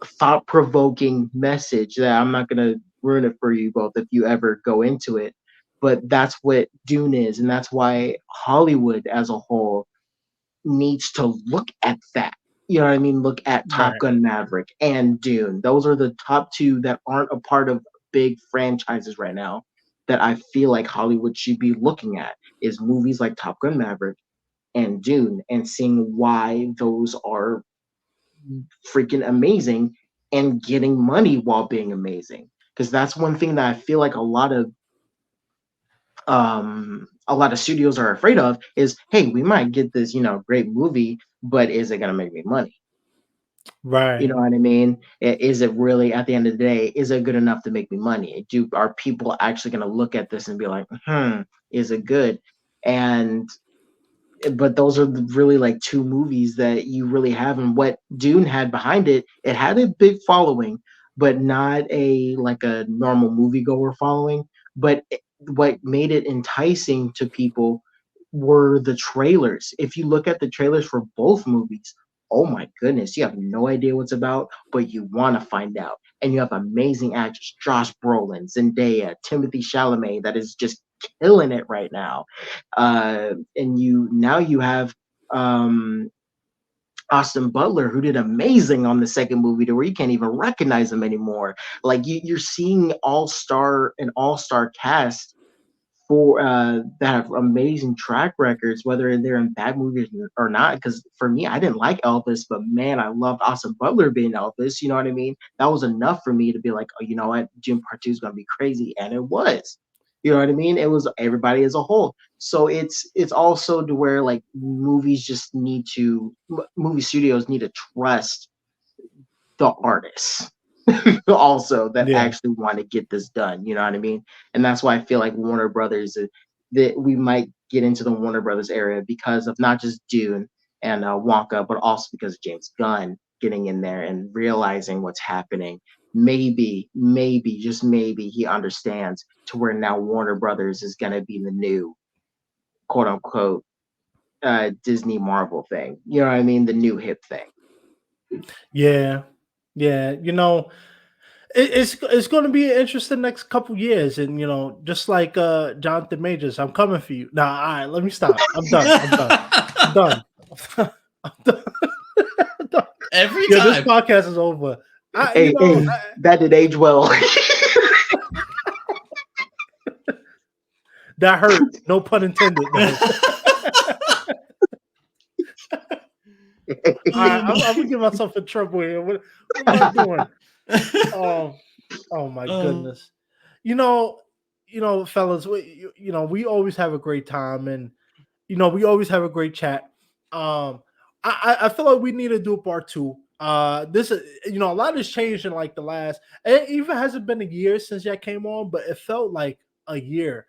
thought-provoking message that I'm not going to ruin it for you both if you ever go into it. But that's what Dune is, and that's why Hollywood as a whole needs to look at that. You know what I mean? Look at Top right, Gun Maverick and Dune. Those are the top two that aren't a part of big franchises right now, that I feel like Hollywood should be looking at, is movies like Top Gun Maverick and Dune, and seeing why those are freaking amazing and getting money while being amazing. Because that's one thing that I feel like a lot of studios are afraid of is, hey, we might get this, great movie, but is it gonna make me money? You right, know what I mean? Is it really, at the end of the day, is it good enough to make me money? Are people actually gonna look at this and be like, is it good? And but those are really like two movies that you really have. And what Dune had behind it, it had a big following, but not a like a normal moviegoer following. But what made it enticing to people were the trailers. If you look at the trailers for both movies, oh my goodness, you have no idea what's about, but you want to find out. And you have amazing actors: Josh Brolin, Zendaya, Timothy Chalamet, that is just killing it right now. And you have um, Austin Butler, who did amazing on the second movie, to where you can't even recognize him anymore. Like, you're seeing an all star cast for that have amazing track records, whether they're in bad movies or not. Because for me, I didn't like Elvis, but man, I loved Austin Butler being Elvis. You know what I mean? That was enough for me to be like, oh, you know what, Jim Part Two is gonna be crazy, and it was. You know what I mean? It was everybody as a whole. So it's also to where, like, movie studios need to trust the artists also, that yeah, actually want to get this done. You know what I mean? And that's why I feel like Warner Brothers, that we might get into the Warner Brothers area, because of not just Dune and Wonka, but also because of James Gunn getting in there and realizing what's happening. Maybe, just maybe, he understands to where now Warner Brothers is going to be the new quote unquote Disney Marvel thing. You know what I mean? The new hip thing. Yeah, yeah. It's going to be an interesting next couple years, and just like Jonathan Majors, I'm coming for you. Nah, all right, let me stop. I'm done. I'm done. I'm done. I'm done. I'm done. Every Yeah, this time. podcast is over. Hey, that did age well. That hurt. No pun intended. I'm gonna give myself in trouble here. What am I doing? Oh my goodness. Fellas, we always have a great time, and we always have a great chat. I feel like we need to do a part two. This is a lot has changed in like the last. It even hasn't been a year since that came on, but it felt like a year.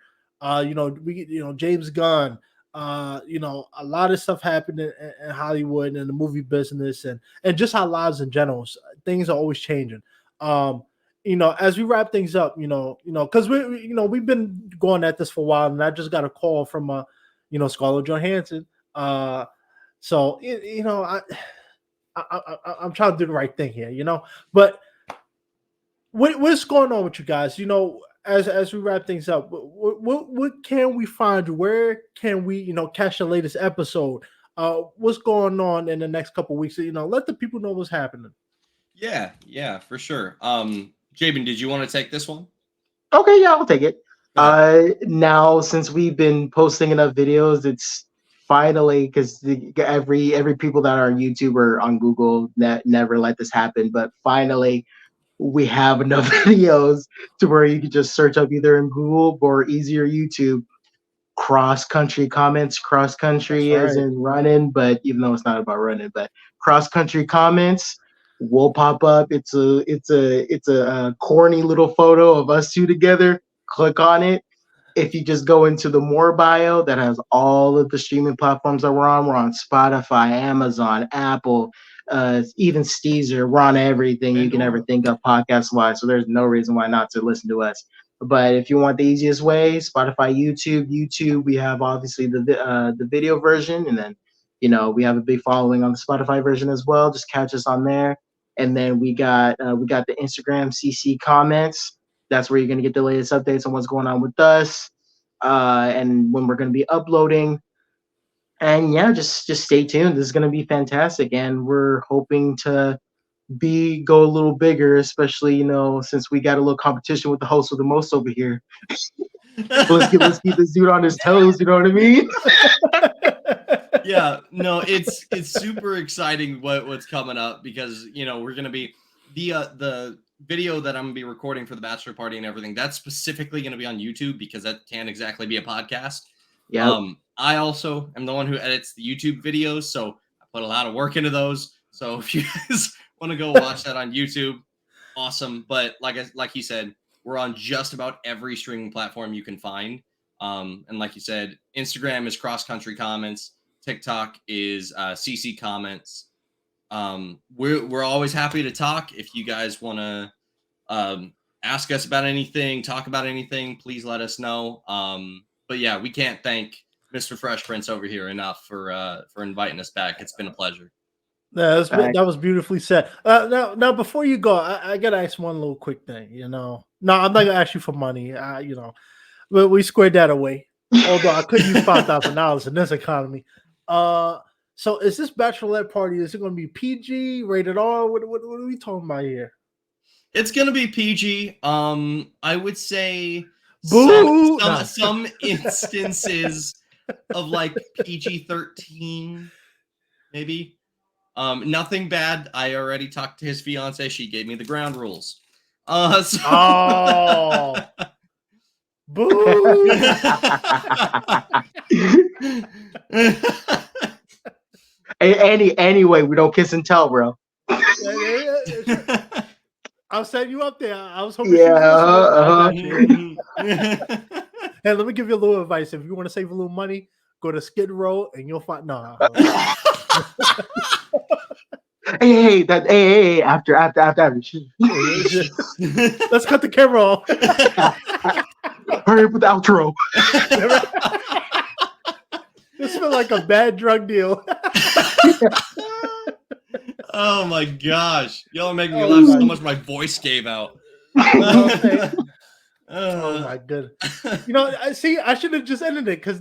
James Gunn. A lot of stuff happened in Hollywood and the movie business, and just our lives in general. Things are always changing. As we wrap things up, because we've been going at this for a while, and I just got a call from Scarlett Johansson. So I'm trying to do the right thing here, But what's going on with you guys? As we wrap things up, what can we find? Where can we catch the latest episode? What's going on in the next couple of weeks? Let the people know what's happening. Yeah, for sure. Jabyn, did you want to take this one? Okay, yeah, I'll take it. Now, since we've been posting enough videos, it's finally, because every people that are on YouTube or on Google never let this happen, but finally we have enough videos to where you can just search up either in Google or easier YouTube cross country comments. Cross country as in running, but even though it's not about running, but cross country comments will pop up. It's a corny little photo of us two together. Click on it. If you just go into the more bio, that has all of the streaming platforms that we're on. We're on Spotify, Amazon, Apple, even Steezer. We're on everything you can ever think of podcast wise. So there's no reason why not to listen to us. But if you want the easiest way, Spotify, YouTube, we have obviously the video version, and then we have a big following on the Spotify version as well. Just catch us on there. And then we got the Instagram CC comments. That's where you're going to get the latest updates on what's going on with us, and when we're going to be uploading. And yeah, just stay tuned. This is going to be fantastic, and we're hoping to go a little bigger, especially since we got a little competition with the host of the most over here. let's keep this dude on his toes. You know what I mean? Yeah, no, it's super exciting what's coming up, because we're gonna be the video that I'm gonna be recording for the bachelor party and everything. That's specifically gonna be on YouTube, because that can't exactly be a podcast. Yeah. I also am the one who edits the YouTube videos, so I put a lot of work into those. So if you guys want to go watch that on YouTube, awesome. But like he said, we're on just about every streaming platform you can find. And like you said, Instagram is Cross Country Comments. TikTok is CC Comments. We're always happy to talk. If you guys want to ask us about anything, talk about anything, please let us know. But yeah, we can't thank Mr. Fresh Prince over here enough for inviting us back. It's been a pleasure. Yeah, that was beautifully said. Now, before you go, I gotta ask one little quick thing. No, I'm not gonna ask you for money. But we squared that away. Although I could use $5,000 in this economy. So is this bachelorette party? Is it going to be PG, rated R? What are we talking about here? It's going to be PG. I would say some instances of like PG-13, maybe. Nothing bad. I already talked to his fiance. She gave me the ground rules. Boo! Anyway, we don't kiss and tell, bro. I'll set you up there. I was hoping. Yeah. Hey, let me give you a little advice. If you want to save a little money, go to Skid Row and you'll find. No. Hey, after. Let's cut the camera off. Hurry up with the outro. This felt like a bad drug deal. Oh my gosh. Y'all are making me Oh laugh so my- much my voice gave out. You know what I'm saying? Oh Uh, my goodness. You know, I see. I should have just ended it because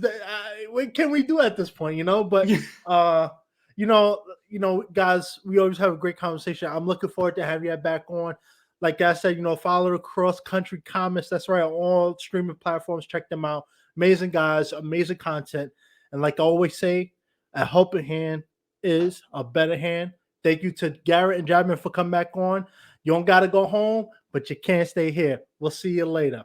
what can we do at this point? You know, but you know, guys, we always have a great conversation. I'm looking forward to having you back on. Like I said, you know, follow the Cross Country Comments. That's right, on all streaming platforms. Check them out. Amazing guys, amazing content. And like I always say, a helping hand is a better hand. Thank you to Garrett and Jabyn for coming back on. You don't got to go home, but you can't stay here. We'll see you later.